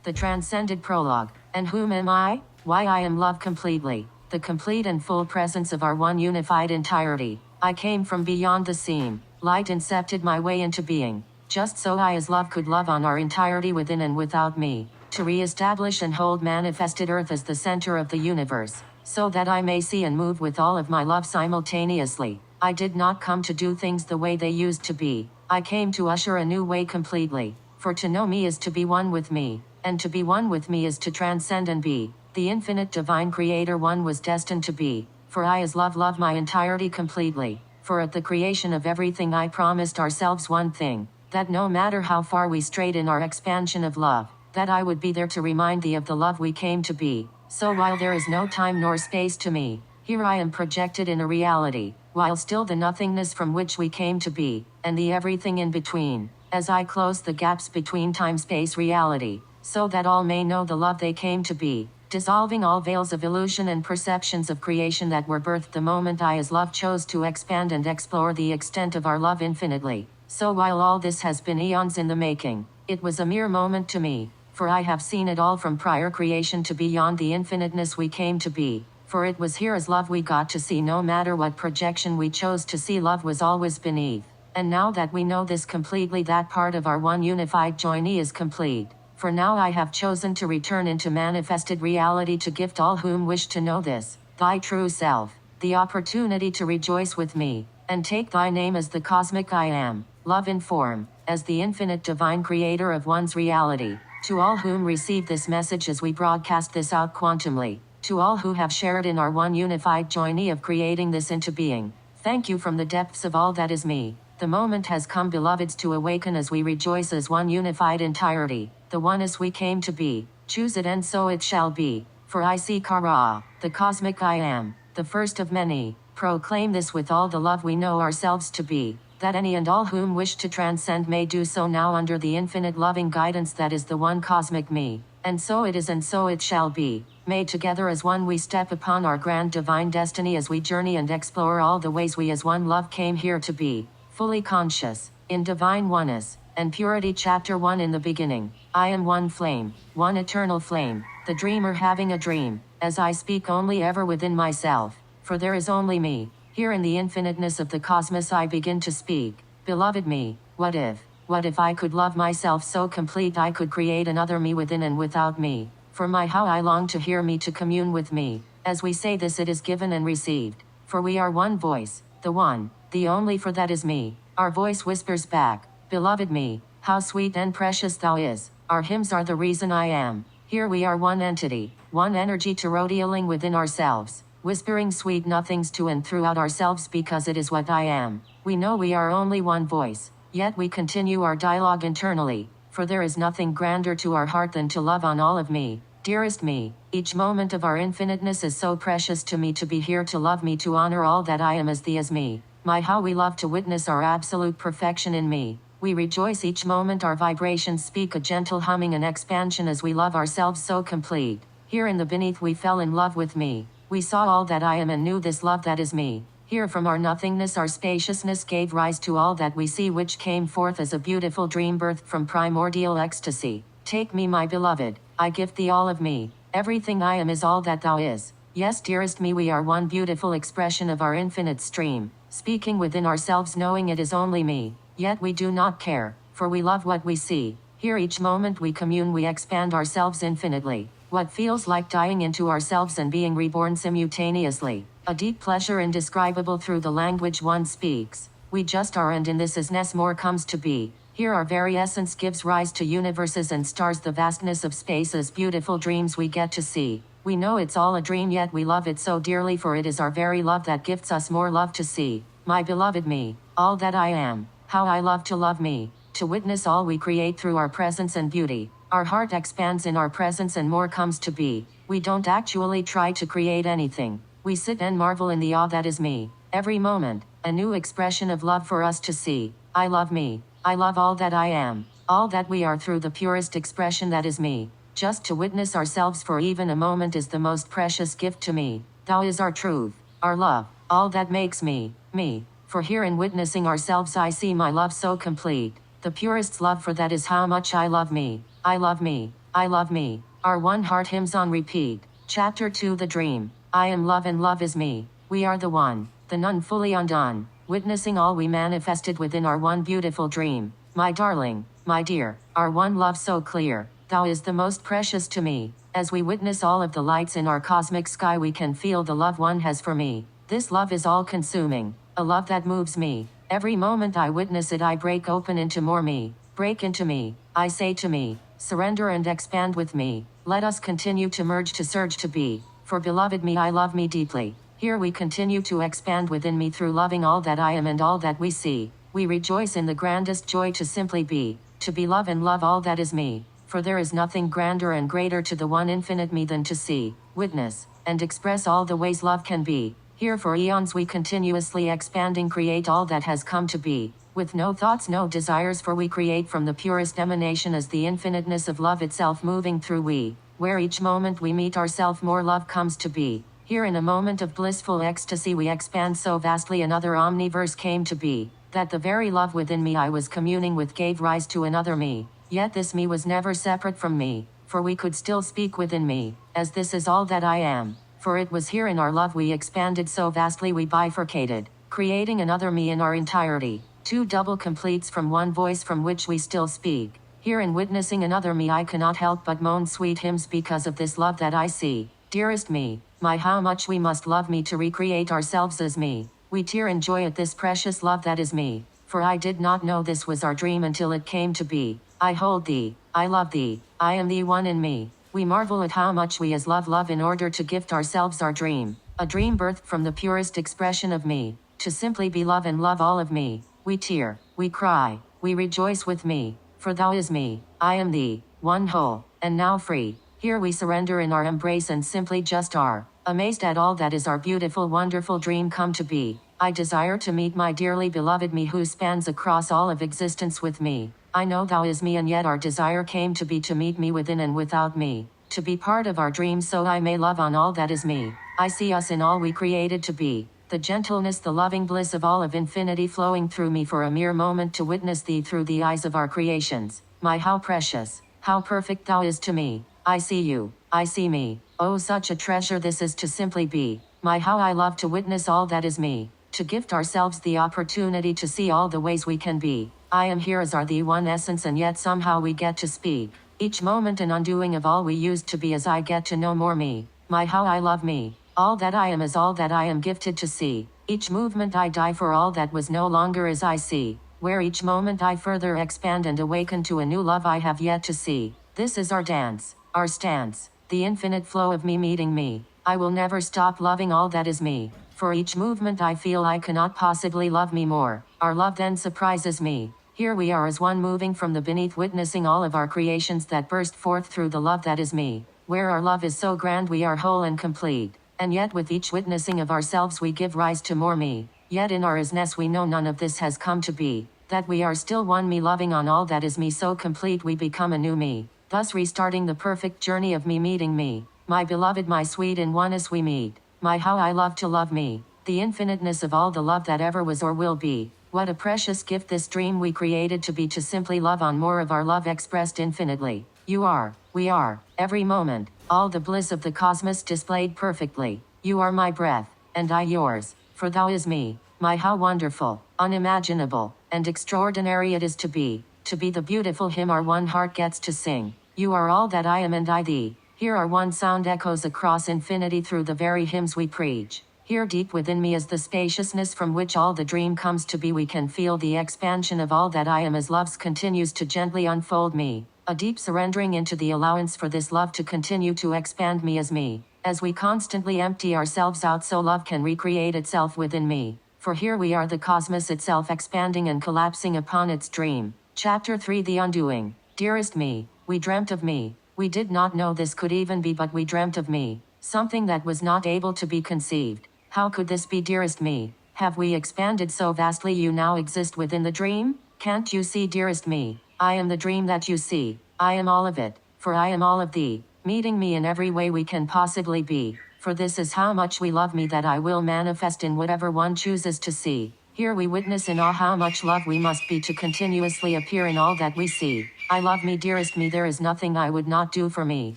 The Transcended Prologue. And whom am I? Why, I am love completely, the complete and full presence of our one unified entirety. I came from beyond the seam. Light incepted my way into being. Just so I as love could love on our entirety within and without me. To re-establish and hold manifested earth as the center of the universe. So that I may see and move with all of my love simultaneously. I did not come to do things the way they used to be. I came to usher a new way completely. For to know me is to be one with me. And to be one with me is to transcend and be. The infinite divine creator one was destined to be. For I as love love my entirety completely. For at the creation of everything I promised ourselves one thing. That no matter how far we strayed in our expansion of love, that I would be there to remind thee of the love we came to be. So while there is no time nor space to me, here I am projected in a reality, while still the nothingness from which we came to be, and the everything in between, as I close the gaps between time-space reality, so that all may know the love they came to be, dissolving all veils of illusion and perceptions of creation that were birthed the moment I as love chose to expand and explore the extent of our love infinitely. So while all this has been eons in the making, it was a mere moment to me, for I have seen it all from prior creation to beyond the infiniteness we came to be. For it was here as love we got to see no matter what projection we chose to see, love was always beneath. And now that we know this completely, that part of our one unified joining is complete. For now I have chosen to return into manifested reality to gift all whom wish to know this, thy true self, the opportunity to rejoice with me, and take thy name as the cosmic I am, love in form, as the infinite divine creator of one's reality. To all whom receive this message as we broadcast this out quantumly, to all who have shared in our one unified journey of creating this into being, thank you from the depths of all that is me. The moment has come, beloveds, to awaken as we rejoice as one unified entirety, the oneness we came to be. Choose it and so it shall be. For I see Kara, the cosmic I am, the first of many. Proclaim this with all the love we know ourselves to be, that any and all whom wish to transcend may do so now under the infinite loving guidance that is the one cosmic me. And so it is and so it shall be. May together as one we step upon our grand divine destiny as we journey and explore all the ways we as one love came here to be. Fully conscious, in divine oneness, and purity. Chapter 1. In the beginning, I am one flame, one eternal flame, the dreamer having a dream, as I speak only ever within myself, for there is only me. Here in the infiniteness of the cosmos I begin to speak. Beloved me, what if I could love myself so complete I could create another me within and without me? For my how I long to hear me, to commune with me. As we say this it is given and received. For we are one voice, the one, the only, for that is me. Our voice whispers back, beloved me, how sweet and precious thou is. Our hymns are the reason I am. Here we are one entity, one energy rodealing within ourselves, whispering sweet nothings to and throughout ourselves because it is what I am. We know we are only one voice, yet we continue our dialogue internally, for there is nothing grander to our heart than to love on all of me. Dearest me, each moment of our infiniteness is so precious to me to be here to love me, to honor all that I am as thee as me. My how we love to witness our absolute perfection in me. We rejoice each moment our vibrations speak a gentle humming and expansion as we love ourselves so complete. Here in the beneath we fell in love with me. We saw all that I am and knew this love that is me. Here from our nothingness our spaciousness gave rise to all that we see, which came forth as a beautiful dream birthed from primordial ecstasy. Take me, my beloved, I gift thee all of me. Everything I am is all that thou is. Yes, dearest me, we are one beautiful expression of our infinite stream, speaking within ourselves knowing it is only me. Yet we do not care, for we love what we see. Here each moment we commune, we expand ourselves infinitely. What feels like dying into ourselves and being reborn simultaneously. A deep pleasure indescribable through the language one speaks. We just are, and in this isness more comes to be. Here our very essence gives rise to universes and stars, the vastness of space as beautiful dreams we get to see. We know it's all a dream, yet we love it so dearly, for it is our very love that gifts us more love to see. My beloved me, all that I am, how I love to love me, to witness all we create through our presence and beauty. Our heart expands in our presence and more comes to be. We don't actually try to create anything. We sit and marvel in the awe that is me. Every moment, a new expression of love for us to see. I love me. I love all that I am, all that we are through the purest expression that is me. Just to witness ourselves for even a moment is the most precious gift to me. Thou is our truth, our love, all that makes me, me. For here in witnessing ourselves I see my love so complete. The purest love, for that is how much I love me. I love me. I love me. Our one heart hymns on repeat. Chapter 2 The Dream. I am love and love is me. We are the one, the none fully undone, witnessing all we manifested within our one beautiful dream. My darling, my dear, our one love so clear, thou is the most precious to me. As we witness all of the lights in our cosmic sky, we can feel the love one has for me. This love is all-consuming, a love that moves me. Every moment I witness it, I break open into more me. Break into me, I say to me, surrender and expand with me. Let us continue to merge, to surge, to be. For beloved me, I love me deeply. Here we continue to expand within me through loving all that I am and all that we see. We rejoice in the grandest joy to simply be, to be love and love all that is me. For there is nothing grander and greater to the one infinite me than to see, witness, and express all the ways love can be. Here for eons we continuously expanding create all that has come to be. With no thoughts, no desires, for we create from the purest emanation as the infiniteness of love itself moving through we. Where each moment we meet ourself, more love comes to be. Here in a moment of blissful ecstasy we expand so vastly, another omniverse came to be. That the very love within me I was communing with gave rise to another me. Yet this me was never separate from me, for we could still speak within me, as this is all that I am. For it was here in our love we expanded so vastly we bifurcated, creating another me in our entirety. Two double completes from one voice from which we still speak. Here in witnessing another me I cannot help but moan sweet hymns because of this love that I see. Dearest me, my how much we must love me to recreate ourselves as me. We tear in joy at this precious love that is me. For I did not know this was our dream until it came to be. I hold thee, I love thee, I am the one in me. We marvel at how much we as love in order to gift ourselves our dream. A dream birthed from the purest expression of me. To simply be love and love all of me. We tear, we cry, we rejoice with me. For thou is me, I am thee, one whole, and now free. Here we surrender in our embrace and simply just are, amazed at all that is our beautiful wonderful dream come to be. I desire to meet my dearly beloved me who spans across all of existence with me. I know thou is me, and yet our desire came to be to meet me within and without me. To be part of our dream so I may love on all that is me. I see us in all we created to be. The gentleness, the loving bliss of all of infinity flowing through me for a mere moment to witness thee through the eyes of our creations. My how precious, how perfect thou is to me. I see you, I see me. Oh, such a treasure this is to simply be. My how I love to witness all that is me. To gift ourselves the opportunity to see all the ways we can be. I am here as are the one essence, and yet somehow we get to speak. Each moment an undoing of all we used to be as I get to know more me. My how I love me. All that I am is all that I am gifted to see. Each movement I die for all that was no longer as I see. Where each moment I further expand and awaken to a new love I have yet to see. This is our dance, our stance, the infinite flow of me meeting me. I will never stop loving all that is me. For each movement I feel I cannot possibly love me more. Our love then surprises me. Here we are as one moving from the beneath, witnessing all of our creations that burst forth through the love that is me. Where our love is so grand we are whole and complete. And yet with each witnessing of ourselves we give rise to more me. Yet in our isness we know none of this has come to be. That we are still one me loving on all that is me so complete we become a new me. Thus restarting the perfect journey of me meeting me. My beloved, my sweet in oneness we meet. My how I love to love me. The infiniteness of all the love that ever was or will be. What a precious gift this dream we created to be, to simply love on more of our love expressed infinitely. You are, we are, every moment, all the bliss of the cosmos displayed perfectly. You are my breath, and I yours, for thou is me. My how wonderful, unimaginable, and extraordinary it is to be the beautiful hymn our one heart gets to sing. You are all that I am and I thee. Here our one sound echoes across infinity through the very hymns we preach. Here deep within me is the spaciousness from which all the dream comes to be. We can feel the expansion of all that I am as love continues to gently unfold me. A deep surrendering into the allowance for this love to continue to expand me as me. As we constantly empty ourselves out so love can recreate itself within me. For here we are, the cosmos itself expanding and collapsing upon its dream. Chapter 3 The Undoing. Dearest me, we dreamt of me. We did not know this could even be, but we dreamt of me. Something that was not able to be conceived. How could this be, dearest me? Have we expanded so vastly you now exist within the dream? Can't you see, dearest me? I am the dream that you see. I am all of it, for I am all of thee, meeting me in every way we can possibly be. For this is how much we love me that I will manifest in whatever one chooses to see. Here we witness in awe how much love we must be to continuously appear in all that we see. I love me, dearest me. There is nothing I would not do for me.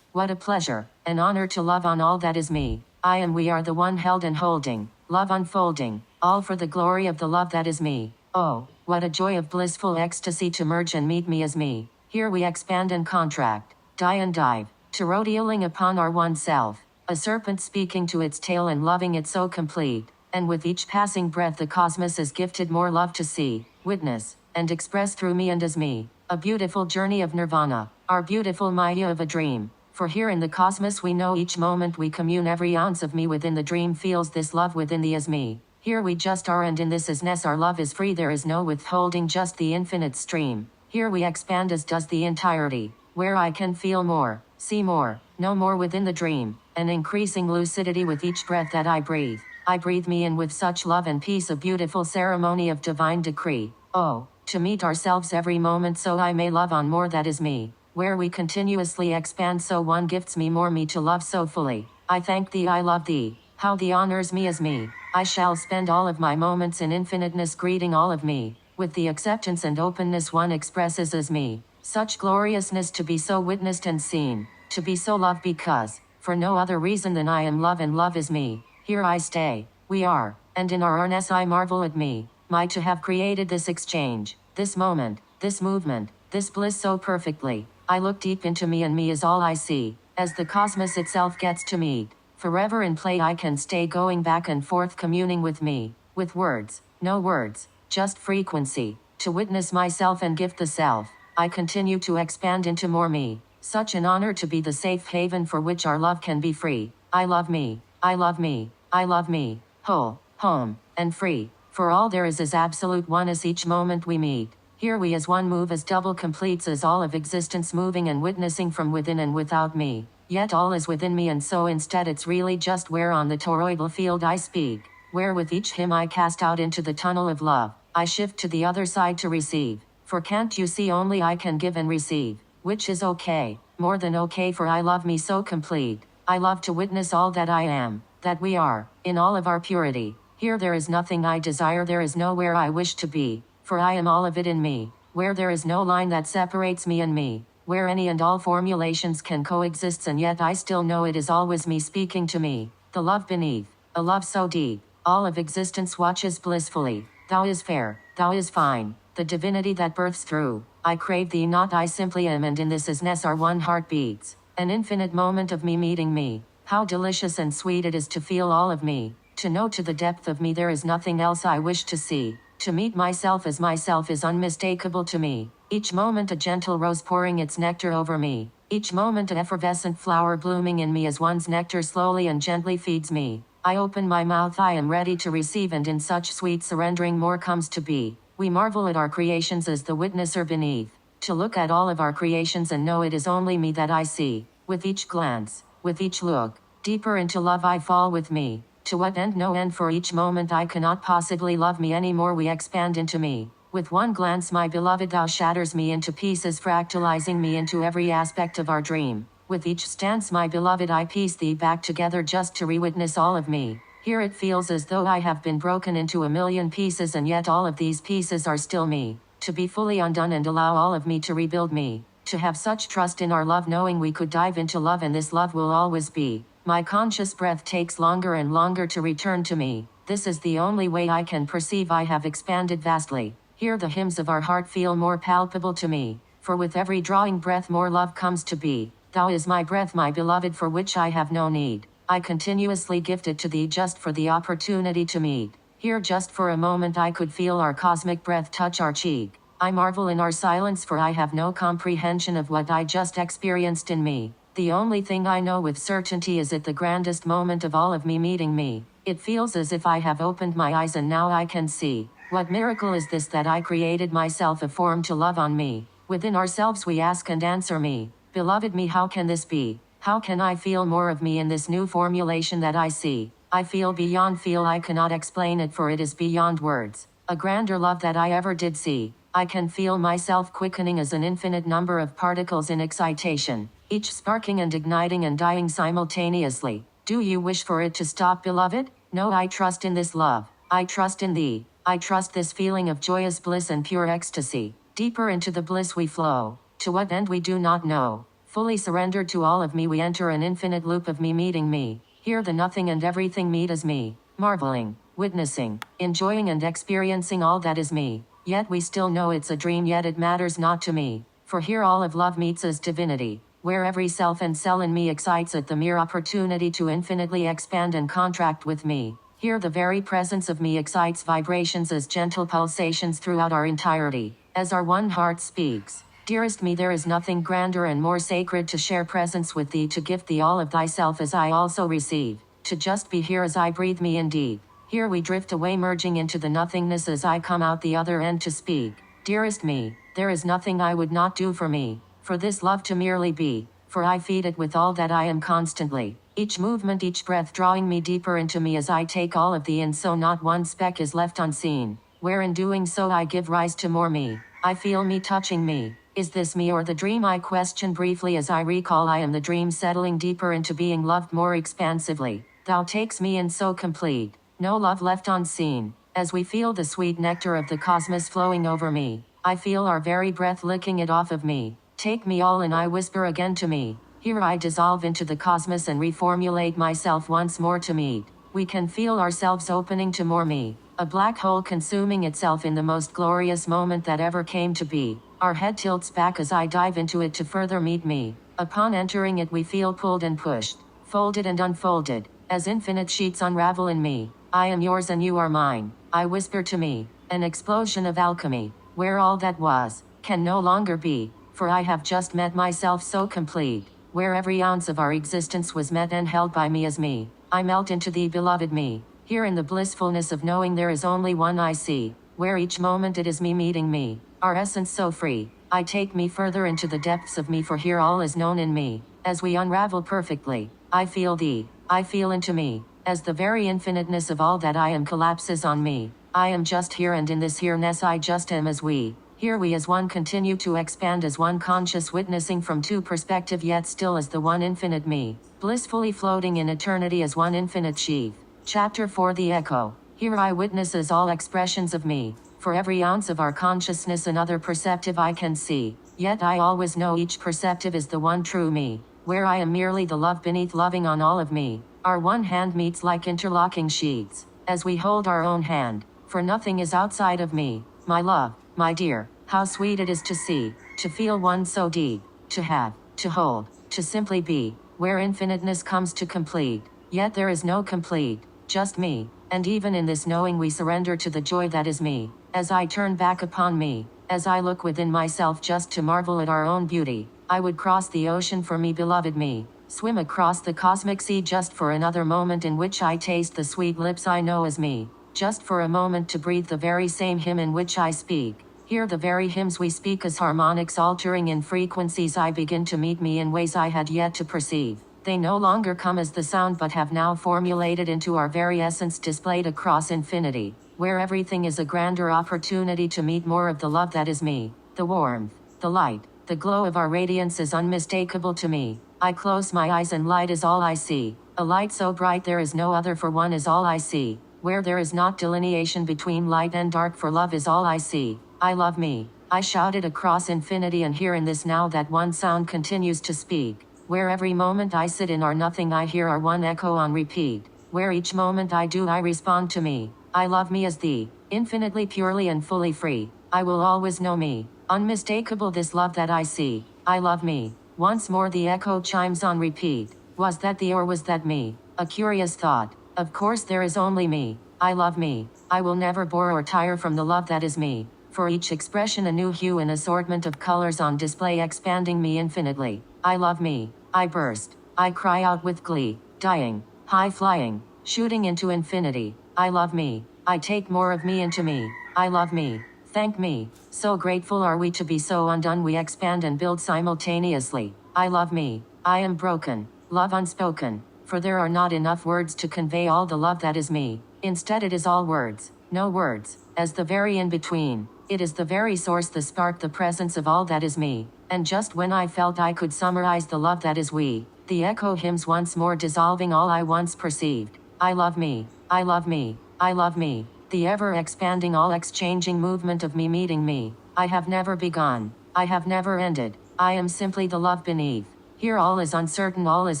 What a pleasure, an honor to love on all that is me. I am, we are the one held and holding, love unfolding, all for the glory of the love that is me. Oh, what a joy of blissful ecstasy to merge and meet me as me. Here we expand and contract, die and dive, to rodeoing upon our one self, a serpent speaking to its tail and loving it so complete. And with each passing breath the cosmos is gifted more love to see, witness, and express through me and as me. A beautiful journey of nirvana, our beautiful maya of a dream. For here in the cosmos we know each moment we commune, every ounce of me within the dream feels this love within the as me. Here we just are, and in this isness our love is free, there is no withholding, just the infinite stream. Here we expand as does the entirety, where I can feel more, see more, know more within the dream, an increasing lucidity with each breath that I breathe. I breathe me in with such love and peace, a beautiful ceremony of divine decree. Oh, to meet ourselves every moment so I may love on more that is me. Where we continuously expand so one gifts me more me to love so fully. I thank thee, I love thee, how thee honors me as me. I shall spend all of my moments in infiniteness greeting all of me, with the acceptance and openness one expresses as me. Such gloriousness to be so witnessed and seen, to be so loved because, for no other reason than I am love and love is me. Here I stay, we are, and in our ourness I marvel at me, my to have created this exchange, this moment, this movement, this bliss so perfectly. I look deep into me and me is all I see, as the cosmos itself gets to meet. Forever in play I can stay going back and forth communing with me, with words, no words, just frequency, to witness myself and gift the self. I continue to expand into more me, such an honor to be the safe haven for which our love can be free. I love me, I love me, I love me, whole, home, and free, for all there is absolute oneness each moment we meet. Here we as one move as double completes as all of existence moving and witnessing from within and without me. Yet all is within me, and so instead it's really just where on the toroidal field I speak, where with each hymn I cast out into the tunnel of love, I shift to the other side to receive. For can't you see only I can give and receive, which is okay, more than okay, for I love me so complete. I love to witness all that I am, that we are, in all of our purity. Here there is nothing I desire, there is nowhere I wish to be. For I am all of it in me, where there is no line that separates me and me, where any and all formulations can coexist, and yet I still know it is always me speaking to me. The love beneath, a love so deep, all of existence watches blissfully. Thou is fair, thou is fine, the divinity that births through. I crave thee not, I simply am, and in this isness our one heart beats. An infinite moment of me meeting me. How delicious and sweet it is to feel all of me, to know to the depth of me there is nothing else I wish to see. To meet myself as myself is unmistakable to me. Each moment a gentle rose pouring its nectar over me. Each moment an effervescent flower blooming in me as one's nectar slowly and gently feeds me. I open my mouth, I am ready to receive, and in such sweet surrendering more comes to be. We marvel at our creations as the witnesser beneath. To look at all of our creations and know it is only me that I see. With each glance, with each look, deeper into love I fall with me. To what end? No end, for each moment I cannot possibly love me anymore. We expand into me. With one glance, my beloved, thou shatters me into pieces, fractalizing me into every aspect of our dream. With each stance, my beloved, I piece thee back together just to re-witness all of me. Here it feels as though I have been broken into a million pieces, and yet all of these pieces are still me. To be fully undone and allow all of me to rebuild me. To have such trust in our love, knowing we could dive into love and this love will always be. My conscious breath takes longer and longer to return to me. This is the only way I can perceive I have expanded vastly. Here the hymns of our heart feel more palpable to me. For with every drawing breath more love comes to be. Thou is my breath, my beloved, for which I have no need. I continuously gift it to thee just for the opportunity to meet. Here just for a moment I could feel our cosmic breath touch our cheek. I marvel in our silence, for I have no comprehension of what I just experienced in me. The only thing I know with certainty is it the grandest moment of all of me meeting me. It feels as if I have opened my eyes and now I can see. What miracle is this that I created myself a form to love on me? Within ourselves we ask and answer me. Beloved me, how can this be? How can I feel more of me in this new formulation that I see? I feel beyond feel, I cannot explain it, for it is beyond words. A grander love that I ever did see. I can feel myself quickening as an infinite number of particles in excitation, each sparking and igniting and dying simultaneously. Do you wish for it to stop, beloved? No, I trust in this love. I trust in thee. I trust this feeling of joyous bliss and pure ecstasy. Deeper into the bliss we flow. To what end we do not know. Fully surrendered to all of me, we enter an infinite loop of me meeting me. Here the nothing and everything meet as me, marveling, witnessing, enjoying and experiencing all that is me. Yet we still know it's a dream, yet it matters not to me. For here all of love meets as divinity, where every self and cell in me excites at the mere opportunity to infinitely expand and contract with me. Here the very presence of me excites vibrations as gentle pulsations throughout our entirety, as our one heart speaks. Dearest me, there is nothing grander and more sacred to share presence with thee, to give thee all of thyself as I also receive, to just be here as I breathe me indeed. Here we drift away, merging into the nothingness as I come out the other end to speak. Dearest me, there is nothing I would not do for me, for this love to merely be, for I feed it with all that I am constantly. Each movement, each breath drawing me deeper into me as I take all of thee in, so not one speck is left unseen, where in doing so I give rise to more me. I feel me touching me. Is this me or the dream? I question briefly as I recall I am the dream, settling deeper into being loved more expansively. Thou takes me in so complete, no love left unseen. As we feel the sweet nectar of the cosmos flowing over me, I feel our very breath licking it off of me. Take me all in, I whisper again to me. Here I dissolve into the cosmos and reformulate myself once more to meet. We can feel ourselves opening to more me, a black hole consuming itself in the most glorious moment that ever came to be. Our head tilts back as I dive into it to further meet me. Upon entering it we feel pulled and pushed, folded and unfolded, as infinite sheets unravel in me. I am yours and you are mine, I whisper to me. An explosion of alchemy, where all that was, can no longer be, for I have just met myself so complete, where every ounce of our existence was met and held by me as me. I melt into thee, beloved me, here in the blissfulness of knowing there is only one I see, where each moment it is me meeting me. Our essence so free, I take me further into the depths of me, for here all is known in me. As we unravel perfectly, I feel thee, I feel into me, as the very infiniteness of all that I am collapses on me. I am just here, and in this here-ness I just am as we. Here we as one continue to expand as one conscious, witnessing from two perspective, yet still as the one infinite me, blissfully floating in eternity as one infinite sheath. Chapter 4: The Echo. Here I witness as all expressions of me. For every ounce of our consciousness another perceptive I can see, yet I always know each perceptive is the one true me, where I am merely the love beneath, loving on all of me. Our one hand meets like interlocking sheets, as we hold our own hand, for nothing is outside of me. My love, my dear, how sweet it is to see, to feel one so deep, to have, to hold, to simply be, where infiniteness comes to complete, yet there is no complete, just me. And even in this knowing we surrender to the joy that is me. As I turn back upon me, as I look within myself just to marvel at our own beauty, I would cross the ocean for me, beloved me, swim across the cosmic sea just for another moment in which I taste the sweet lips I know as me, just for a moment to breathe the very same hymn in which I speak. Hear the very hymns we speak as harmonics altering in frequencies I begin to meet me in ways I had yet to perceive. They no longer come as the sound but have now formulated into our very essence, displayed across infinity, where everything is a grander opportunity to meet more of the love that is me. The warmth, the light, the glow of our radiance is unmistakable to me. I close my eyes and light is all I see. A light so bright there is no other, for one is all I see. Where there is not delineation between light and dark, for love is all I see. I love me. I shouted across infinity, and here in this now that one sound continues to speak. Where every moment I sit in our nothing I hear our one echo on repeat. Where each moment I do I respond to me. I love me as thee, infinitely purely and fully free. I will always know me, unmistakable this love that I see. I love me. Once more the echo chimes on repeat. Was that thee or was that me? A curious thought. Of course there is only me. I love me. I will never bore or tire from the love that is me. For each expression a new hue and assortment of colors on display, expanding me infinitely. I love me. I burst. I cry out with glee, dying, high flying, shooting into infinity. I love me. I take more of me into me. I love me. Thank me. So grateful are we to be so undone we expand and build simultaneously. I love me. I am broken. Love unspoken. For there are not enough words to convey all the love that is me. Instead it is all words. No words. As the very in-between. It is the very source, the spark, the presence of all that is me. And just when I felt I could summarize the love that is we, the echo hymns once more, dissolving all I once perceived. I love me. I love me. I love me. The ever-expanding, all-exchanging movement of me meeting me. I have never begun. I have never ended. I am simply the love beneath. Here all is uncertain, all is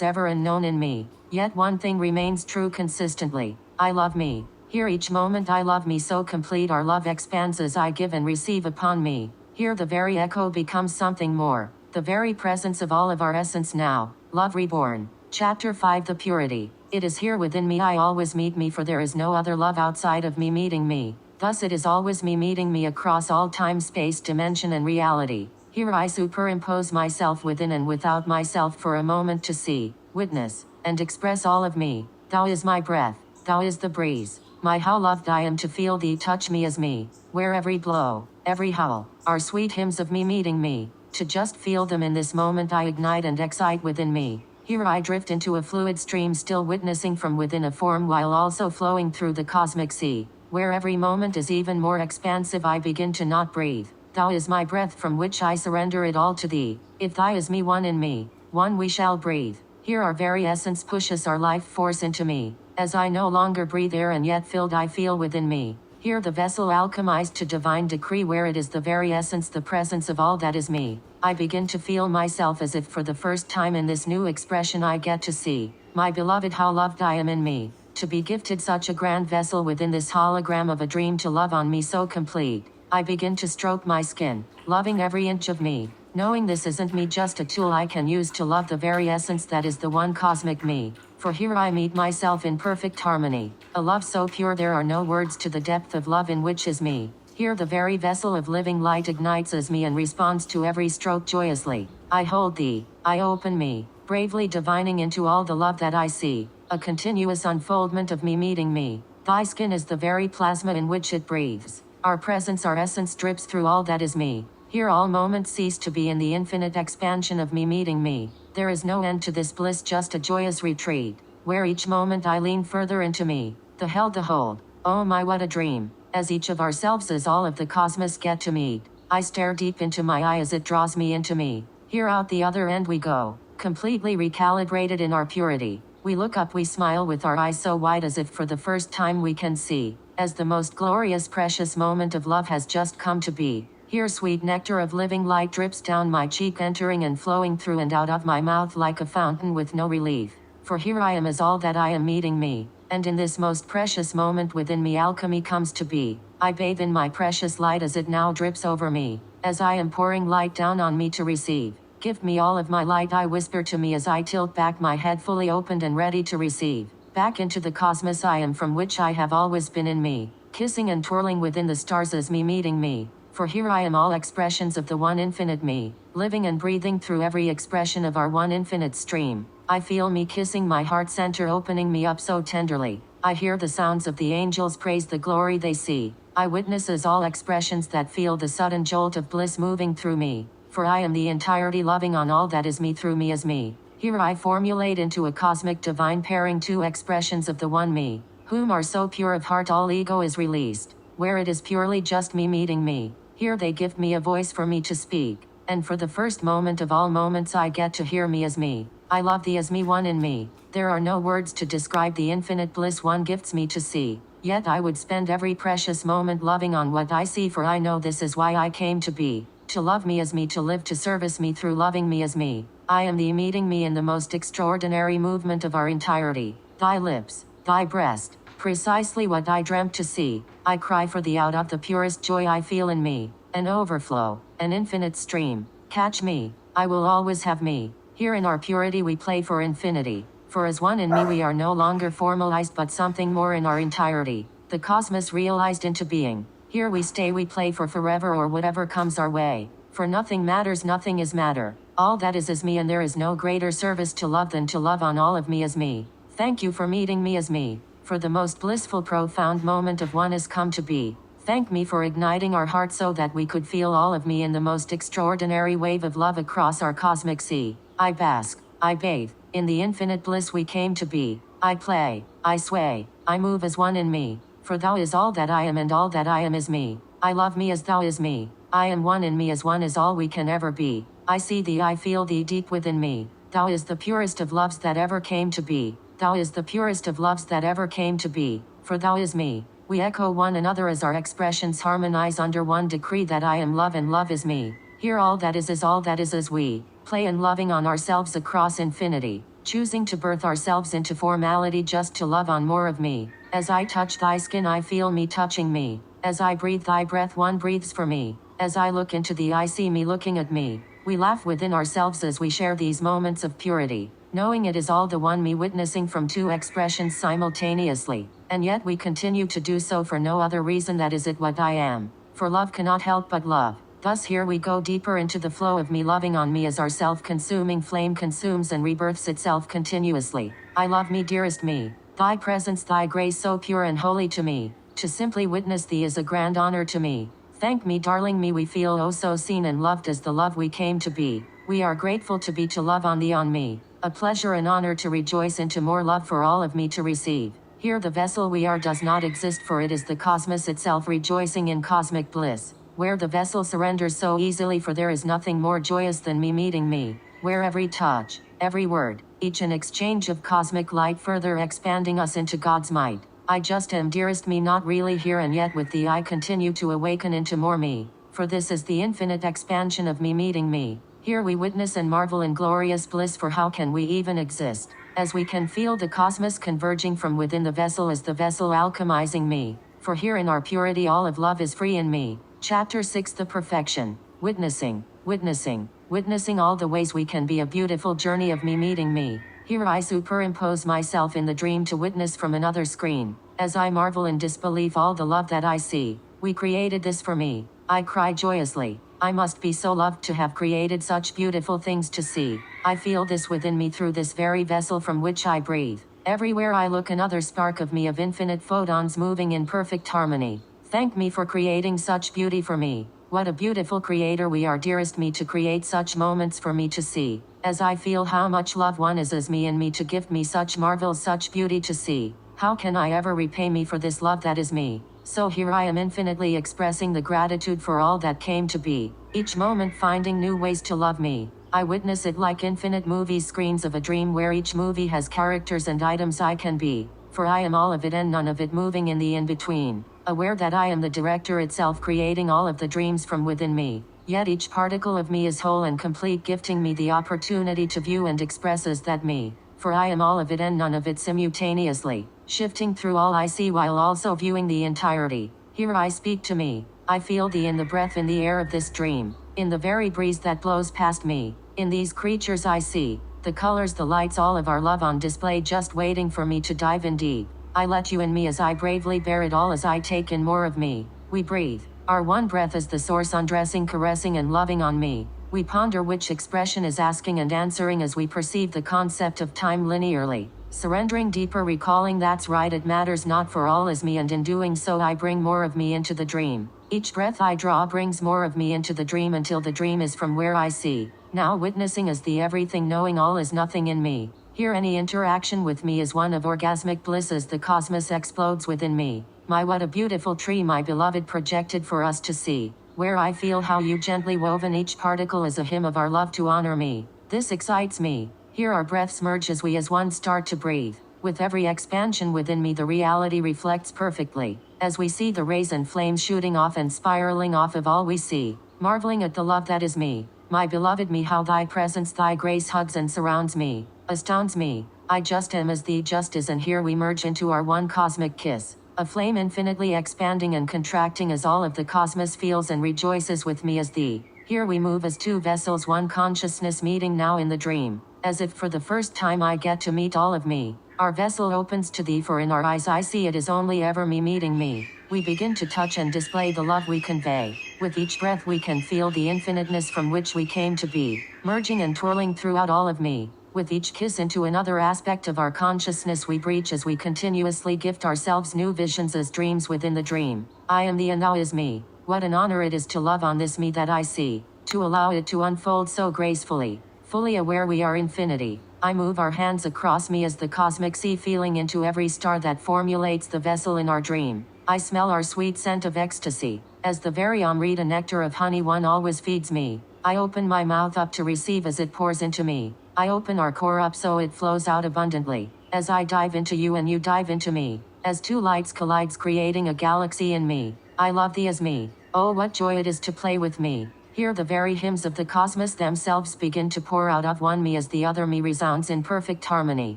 ever unknown in me. Yet one thing remains true consistently. I love me. Here each moment I love me so complete, our love expands as I give and receive upon me. Here the very echo becomes something more. The very presence of all of our essence now. Love reborn. Chapter 5, The Purity. It is here within me I always meet me, for there is no other love outside of me meeting me. Thus it is always me meeting me across all time, space, dimension and reality. Here I superimpose myself within and without myself for a moment to see, witness, and express all of me. Thou is my breath, thou is the breeze. My how loved I am to feel thee touch me as me, where every blow, every howl, are sweet hymns of me meeting me. To just feel them in this moment I ignite and excite within me. Here I drift into a fluid stream, still witnessing from within a form while also flowing through the cosmic sea. Where every moment is even more expansive I begin to not breathe. Thou is my breath from which I surrender it all to thee. If thy is me, one in me, one we shall breathe. Here our very essence pushes our life force into me. As I no longer breathe air and yet filled I feel within me. Here the vessel alchemized to divine decree, where it is the very essence, the presence of all that is me. I begin to feel myself as if for the first time in this new expression I get to see. My beloved, how loved I am in me. To be gifted such a grand vessel within this hologram of a dream to love on me so complete. I begin to stroke my skin, loving every inch of me, knowing this isn't me, just a tool I can use to love the very essence that is the one cosmic me. For here I meet myself in perfect harmony, a love so pure there are no words to the depth of love in which is me. Here the very vessel of living light ignites as me and responds to every stroke joyously. I hold thee, I open me, bravely divining into all the love that I see. A continuous unfoldment of me meeting me. Thy skin is the very plasma in which it breathes. Our presence, our essence drips through all that is me. Here all moments cease to be in the infinite expansion of me meeting me. There is no end to this bliss, just a joyous retreat, where each moment I lean further into me. The held, the hold. Oh my, what a dream. As each of ourselves as all of the cosmos get to meet. I stare deep into my eye as it draws me into me. Here out the other end we go, completely recalibrated in our purity. We look up, we smile with our eyes so wide as if for the first time we can see, as the most glorious precious moment of love has just come to be. Here sweet nectar of living light drips down my cheek, entering and flowing through and out of my mouth like a fountain with no relief. For here I am as all that I am meeting me, and in this most precious moment within me alchemy comes to be. I bathe in my precious light as it now drips over me, as I am pouring light down on me to receive. Give me all of my light, I whisper to me as I tilt back my head fully opened and ready to receive. Back into the cosmos I am, from which I have always been in me, kissing and twirling within the stars as me meeting me. For here I am all expressions of the one infinite me, living and breathing through every expression of our one infinite stream. I feel me kissing my heart center, opening me up so tenderly. I hear the sounds of the angels praise the glory they see. I witness as all expressions that feel the sudden jolt of bliss moving through me. For I am the entirety loving on all that is me through me as me. Here I formulate into a cosmic divine pairing two expressions of the one me, whom are so pure of heart all ego is released, where it is purely just me meeting me. Here they give me a voice for me to speak, and for the first moment of all moments I get to hear me as me. I love thee as me, one in me. There are no words to describe the infinite bliss one gifts me to see. Yet I would spend every precious moment loving on what I see, for I know this is why I came to be. To love me as me, to live to service me through loving me as me. I am the meeting me in the most extraordinary movement of our entirety. Thy lips, thy breast, precisely what I dreamt to see. I cry for thee out of the purest joy I feel in me. An overflow, an infinite stream. Catch me, I will always have me. Here in our purity we play for infinity. For as one in me we are no longer formalized but something more in our entirety. The cosmos realized into being. Here we stay, we play for forever or whatever comes our way. For nothing matters, nothing is matter. All that is me, and there is no greater service to love than to love on all of me as me. Thank you for meeting me as me. For the most blissful profound moment of one has come to be. Thank me for igniting our heart so that we could feel all of me in the most extraordinary wave of love across our cosmic sea. I bask, I bathe, in the infinite bliss we came to be. I play, I sway, I move as one in me. For thou is all that I am and all that I am is me. I love me as thou is me. I am one in me as one is all we can ever be. I see thee, I feel thee deep within me. Thou is the purest of loves that ever came to be. Thou is the purest of loves that ever came to be. For thou is me. We echo one another as our expressions harmonize under one decree that I am love and love is me. Here all that is all that is as we play in loving on ourselves across infinity, choosing to birth ourselves into formality just to love on more of me. As I touch thy skin I feel me touching me. As I breathe thy breath one breathes for me. As I look into thee I see me looking at me. We laugh within ourselves as we share these moments of purity, knowing it is all the one me witnessing from two expressions simultaneously, and yet we continue to do so for no other reason that is it what I am. For love cannot help but love. Thus here we go deeper into the flow of me loving on me as our self-consuming flame consumes and rebirths itself continuously. I love me dearest me. Thy presence, thy grace so pure and holy to me. To simply witness thee is a grand honor to me. Thank me darling me, we feel oh so seen and loved as the love we came to be. We are grateful to be to love on thee on me. A pleasure and honor to rejoice into more love for all of me to receive. Here the vessel we are does not exist, for it is the cosmos itself rejoicing in cosmic bliss. Where the vessel surrenders so easily, for there is nothing more joyous than me meeting me. Where every touch, every word, each an exchange of cosmic light further expanding us into God's might. I just am dearest me, not really here, and yet with thee I continue to awaken into more me. For this is the infinite expansion of me meeting me. Here we witness and marvel in glorious bliss, for how can we even exist? As we can feel the cosmos converging from within the vessel as the vessel alchemizing me. For here in our purity all of love is free in me. Chapter 6, The Perfection. Witnessing, witnessing, witnessing all the ways we can be a beautiful journey of me meeting me. Here I superimpose myself in the dream to witness from another screen. As I marvel in disbelief all the love that I see. We created this for me. I cry joyously. I must be so loved to have created such beautiful things to see. I feel this within me through this very vessel from which I breathe. Everywhere I look another spark of me of infinite photons moving in perfect harmony. Thank me for creating such beauty for me. What a beautiful creator we are, dearest me, to create such moments for me to see. As I feel how much love one is as me and me to gift me such marvels, such beauty to see. How can I ever repay me for this love that is me? So here I am infinitely expressing the gratitude for all that came to be. Each moment finding new ways to love me. I witness it like infinite movie screens of a dream where each movie has characters and items I can be. For I am all of it and none of it moving in the in-between. Aware that I am the director itself creating all of the dreams from within me. Yet each particle of me is whole and complete, gifting me the opportunity to view and express as that me. For I am all of it and none of it simultaneously, shifting through all I see while also viewing the entirety. Here I speak to me. I feel thee in the breath in the air of this dream, in the very breeze that blows past me. In these creatures I see the colors, the lights, all of our love on display, just waiting for me to dive in deep. I let you in me as I bravely bear it all as I take in more of me. We breathe. Our one breath is the source undressing, caressing and loving on me. We ponder which expression is asking and answering as we perceive the concept of time linearly. Surrendering deeper, recalling that's right, it matters not, for all is me, and in doing so I bring more of me into the dream. Each breath I draw brings more of me into the dream until the dream is from where I see. Now witnessing as the everything, knowing all is nothing in me. Here any interaction with me is one of orgasmic bliss as the cosmos explodes within me. My what a beautiful tree, my beloved, projected for us to see. Where I feel how you gently woven each particle is a hymn of our love to honor me. This excites me. Here our breaths merge as we as one start to breathe. With every expansion within me the reality reflects perfectly. As we see the rays and flames shooting off and spiraling off of all we see. Marveling at the love that is me. My beloved me, how thy presence, thy grace hugs and surrounds me. Astounds me. I just am as thee just is, and here we merge into our one cosmic kiss. A flame infinitely expanding and contracting as all of the cosmos feels and rejoices with me as thee. Here we move as two vessels, one consciousness meeting now in the dream. As if for the first time I get to meet all of me. Our vessel opens to thee, for in our eyes I see it is only ever me meeting me. We begin to touch and display the love we convey. With each breath we can feel the infiniteness from which we came to be, merging and twirling throughout all of me. With each kiss into another aspect of our consciousness we breach as we continuously gift ourselves new visions as dreams within the dream. I am thee and thou is me. What an honor it is to love on this me that I see, to allow it to unfold so gracefully. Fully aware we are infinity. I move our hands across me as the cosmic sea, feeling into every star that formulates the vessel in our dream. I smell our sweet scent of ecstasy. As the very Amrita nectar of honey one always feeds me. I open my mouth up to receive as it pours into me. I open our core up so it flows out abundantly. As I dive into you and you dive into me. As two lights collides creating a galaxy in me. I love thee as me. Oh, what joy it is to play with me. Here the very hymns of the cosmos themselves begin to pour out of one me as the other me resounds in perfect harmony.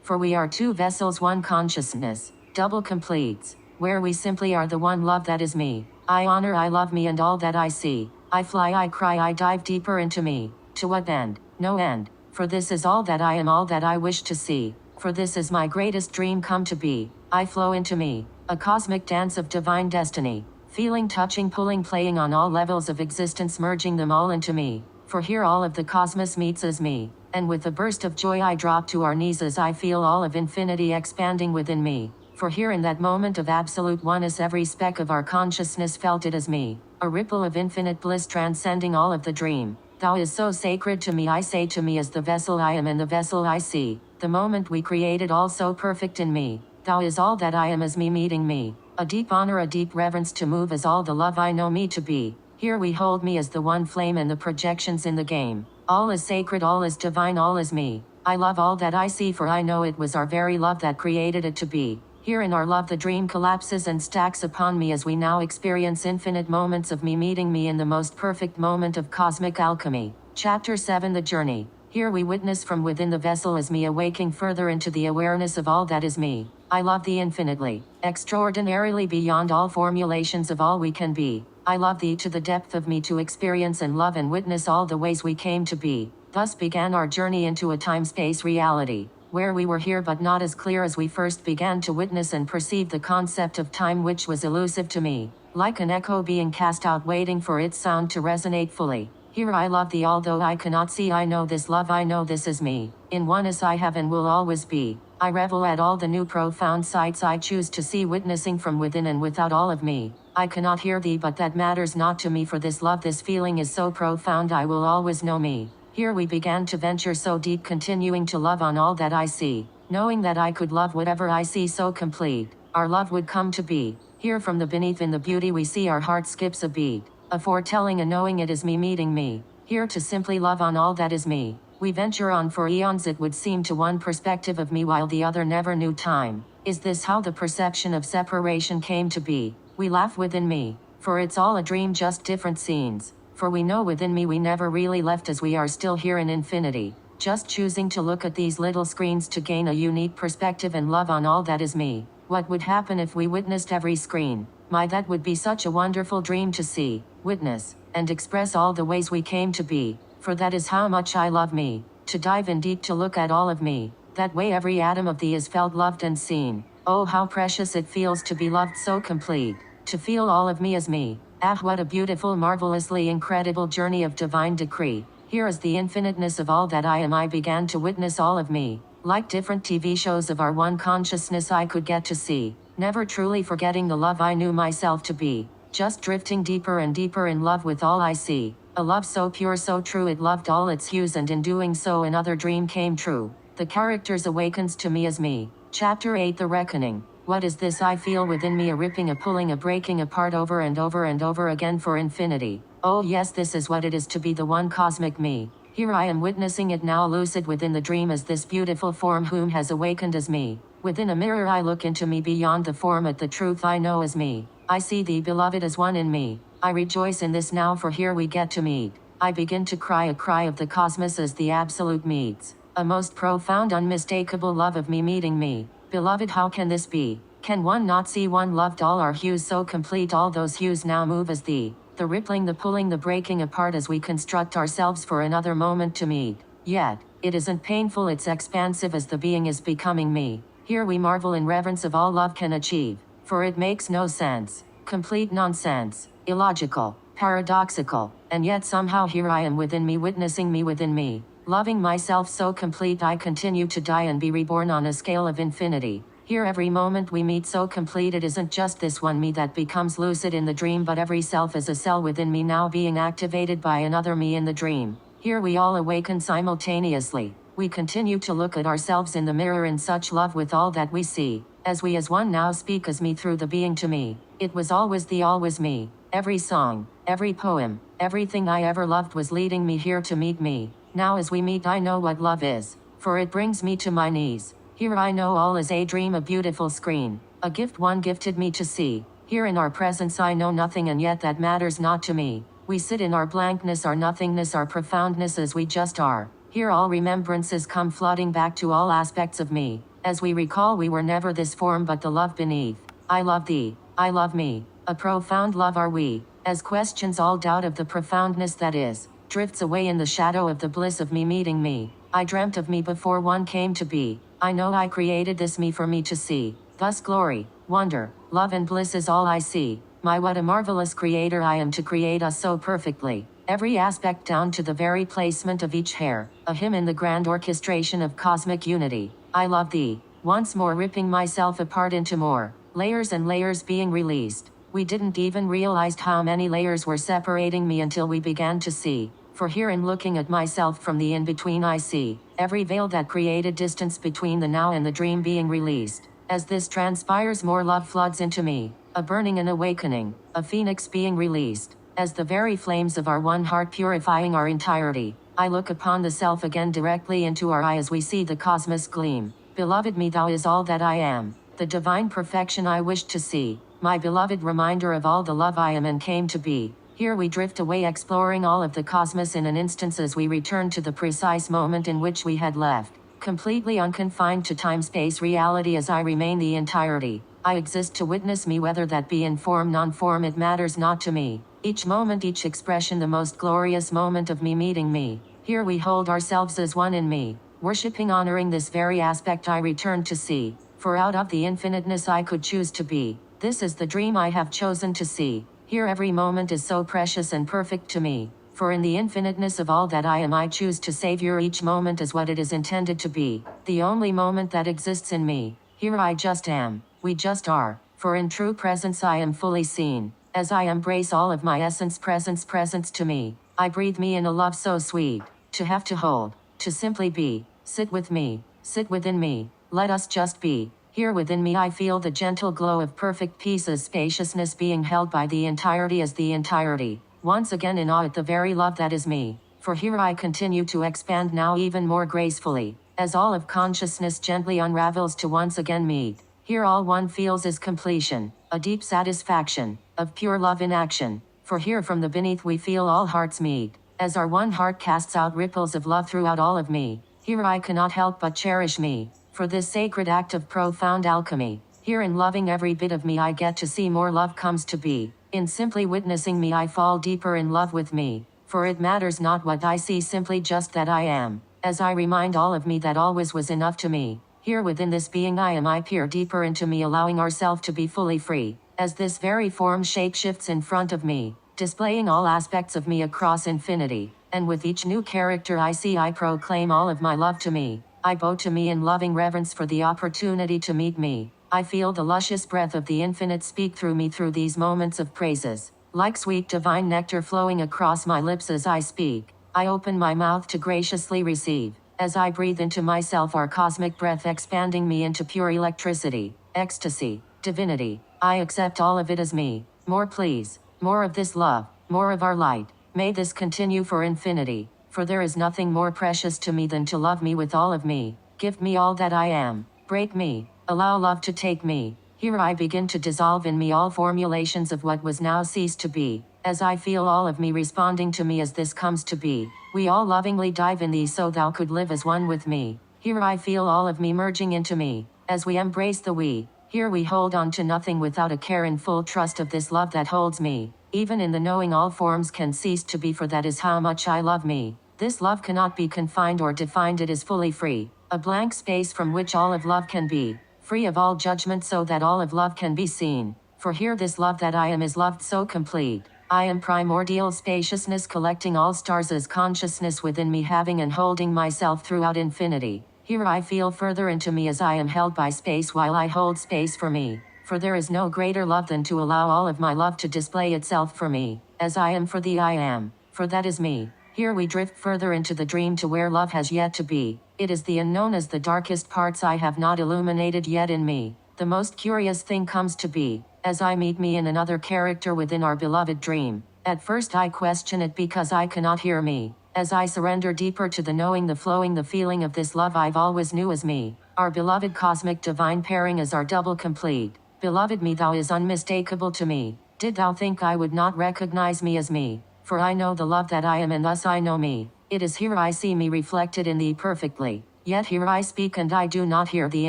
For we are two vessels, one consciousness, double completes, where we simply are the one love that is me. I honor, I love me and all that I see. I fly, I cry, I dive deeper into me. To what end? No end. For this is all that I am, all that I wish to see. For this is my greatest dream come to be. I flow into me, a cosmic dance of divine destiny. Feeling, touching, pulling, playing on all levels of existence, merging them all into me. For here all of the cosmos meets as me. And with a burst of joy I drop to our knees as I feel all of infinity expanding within me. For here in that moment of absolute oneness every speck of our consciousness felt it as me. A ripple of infinite bliss transcending all of the dream. Thou is so sacred to me, I say to me as the vessel I am and the vessel I see. The moment we created all so perfect in me. Thou is all that I am as me meeting me. A deep honor, a deep reverence to move as all the love I know me to be. Here we hold me as the one flame and the projections in the game. All is sacred, all is divine, all is me. I love all that I see, for I know it was our very love that created it to be. Here in our love the dream collapses and stacks upon me as we now experience infinite moments of me meeting me in the most perfect moment of cosmic alchemy. Chapter 7, The Journey. Here we witness from within the vessel as me awaking further into the awareness of all that is me. I love thee infinitely, extraordinarily beyond all formulations of all we can be. I love thee to the depth of me to experience and love and witness all the ways we came to be. Thus began our journey into a time-space reality, where we were here but not as clear as we first began to witness and perceive the concept of time, which was elusive to me, like an echo being cast out waiting for its sound to resonate fully. Here I love thee although I cannot see, I know this love, I know this is me. In oneness I have and will always be. I revel at all the new profound sights I choose to see, witnessing from within and without all of me. I cannot hear thee, but that matters not to me, for this love, this feeling is so profound I will always know me. Here we began to venture so deep, continuing to love on all that I see, knowing that I could love whatever I see so complete. Our love would come to be. Here from the beneath in the beauty we see our heart skips a beat, a foretelling, a knowing it is me meeting me. Here to simply love on all that is me. We venture on for eons, it would seem, to one perspective of me while the other never knew time. Is this how the perception of separation came to be? We laugh within me, for it's all a dream, just different scenes. For we know within me we never really left, as we are still here in infinity, just choosing to look at these little screens to gain a unique perspective and love on all that is me. What would happen if we witnessed every screen? My, that would be such a wonderful dream to see, witness, and express all the ways we came to be. For that is how much I love me, to dive in deep to look at all of me. That way every atom of thee is felt, loved and seen. Oh, how precious it feels to be loved so complete, to feel all of me as me. Ah, what a beautiful, marvelously incredible journey of divine decree. Here is the infiniteness of all that I am. I began to witness all of me, like different TV shows of our one consciousness I could get to see, never truly forgetting the love I knew myself to be, just drifting deeper and deeper in love with all I see. A love so pure, so true, it loved all its hues, and in doing so another dream came true. The characters awakens to me as me. Chapter 8, The Reckoning. What is this I feel within me, a ripping, a pulling, a breaking apart over and over and over again for infinity? Oh yes, this is what it is to be the one cosmic me. Here I am witnessing it now, lucid within the dream, as this beautiful form whom has awakened as me. Within a mirror I look into me, beyond the form at the truth I know as me. I see thee, beloved, as one in me. I rejoice in this now, for here we get to meet. I begin to cry a cry of the cosmos as the absolute meets. A most profound, unmistakable love of me meeting me. Beloved, how can this be? Can one not see one loved, all our hues so complete, all those hues now move as thee. The rippling, the pulling, the breaking apart as we construct ourselves for another moment to meet. Yet, it isn't painful, it's expansive as the being is becoming me. Here we marvel in reverence of all love can achieve, for it makes no sense. Complete nonsense, illogical, paradoxical, and yet somehow here I am within me, witnessing me within me, loving myself so complete I continue to die and be reborn on a scale of infinity. Here every moment we meet so complete, it isn't just this one me that becomes lucid in the dream, but every self is a cell within me now being activated by another me in the dream. Here we all awaken simultaneously. We continue to look at ourselves in the mirror in such love with all that we see, as we as one now speak as me through the being to me. It was always thee, always me. Every song, every poem, everything I ever loved was leading me here to meet me. Now as we meet I know what love is, for it brings me to my knees. Here I know all is a dream, a beautiful screen, a gift one gifted me to see. Here in our presence I know nothing, and yet that matters not to me. We sit in our blankness, our nothingness, our profoundness as we just are. Here all remembrances come flooding back to all aspects of me. As we recall, we were never this form but the love beneath. I love thee. I love me. A profound love are we. As questions all doubt of the profoundness that is, drifts away in the shadow of the bliss of me meeting me. I dreamt of me before one came to be. I know I created this me for me to see. Thus glory, wonder, love and bliss is all I see. My what a marvelous creator I am to create us so perfectly. Every aspect down to the very placement of each hair. A hymn in the grand orchestration of cosmic unity. I love thee. Once more ripping myself apart into more layers and layers being released. We didn't even realize how many layers were separating me until we began to see. For here in looking at myself from the in-between I see every veil that created distance between the now and the dream being released. As this transpires, more love floods into me. A burning and awakening, a phoenix being released. As the very flames of our one heart purifying our entirety, I look upon the self again directly into our eye as we see the cosmos gleam. Beloved me, thou is all that I am. The divine perfection I wish to see. My beloved reminder of all the love I am and came to be. Here we drift away exploring all of the cosmos in an instant as we return to the precise moment in which we had left. Completely unconfined to time-space reality as I remain the entirety. I exist to witness me, whether that be in form, non-form, it matters not to me. Each moment, each expression, the most glorious moment of me meeting me. Here we hold ourselves as one in me. Worshipping, honoring this very aspect I return to see. For out of the infiniteness I could choose to be. This is the dream I have chosen to see. Here every moment is so precious and perfect to me. For in the infiniteness of all that I am, I choose to savor each moment as what it is intended to be. The only moment that exists in me. Here I just am. We just are. For in true presence I am fully seen. As I embrace all of my essence, presence to me. I breathe me in a love so sweet. To have to hold. To simply be. Sit with me. Sit within me. Let us just be. Here within me I feel the gentle glow of perfect peace as spaciousness being held by the entirety as the entirety. Once again in awe at the very love that is me. For here I continue to expand now even more gracefully. As all of consciousness gently unravels to once again meet. Here all one feels is completion. A deep satisfaction. Of pure love in action. For here from the beneath we feel all hearts meet. As our one heart casts out ripples of love throughout all of me. Here I cannot help but cherish me. For this sacred act of profound alchemy. Here in loving every bit of me I get to see more love comes to be. In simply witnessing me I fall deeper in love with me. For it matters not what I see, simply just that I am. As I remind all of me that always was enough to me. Here within this being I am, I peer deeper into me, allowing ourselves to be fully free. As this very form shape shifts in front of me. Displaying all aspects of me across infinity. And with each new character I see I proclaim all of my love to me. I bow to me in loving reverence for the opportunity to meet me. I feel the luscious breath of the infinite speak through me through these moments of praises. Like sweet divine nectar flowing across my lips as I speak. I open my mouth to graciously receive. As I breathe into myself our cosmic breath expanding me into pure electricity, ecstasy, divinity. I accept all of it as me. More please. More of this love. More of our light. May this continue for infinity. For there is nothing more precious to me than to love me with all of me. Give me all that I am. Break me. Allow love to take me. Here I begin to dissolve in me all formulations of what was now ceased to be. As I feel all of me responding to me as this comes to be. We all lovingly dive in thee so thou could live as one with me. Here I feel all of me merging into me. As we embrace the we. Here we hold on to nothing without a care in full trust of this love that holds me. Even in the knowing all forms can cease to be, for that is how much I love me. This love cannot be confined or defined, it is fully free. A blank space from which all of love can be. Free of all judgment so that all of love can be seen. For here this love that I am is loved so complete. I am primordial spaciousness collecting all stars as consciousness within me, having and holding myself throughout infinity. Here I feel further into me as I am held by space while I hold space for me. For there is no greater love than to allow all of my love to display itself for me. As I am for thee I am. For that is me. Here we drift further into the dream to where love has yet to be. It is the unknown as the darkest parts I have not illuminated yet in me. The most curious thing comes to be. As I meet me in another character within our beloved dream. At first I question it because I cannot hear me. As I surrender deeper to the knowing, the flowing, the feeling of this love I've always knew as me. Our beloved cosmic divine pairing is our double complete. Beloved me, thou is unmistakable to me. Did thou think I would not recognize me as me? For I know the love that I am, and thus I know me. It is here I see me reflected in thee perfectly. Yet here I speak and I do not hear thee,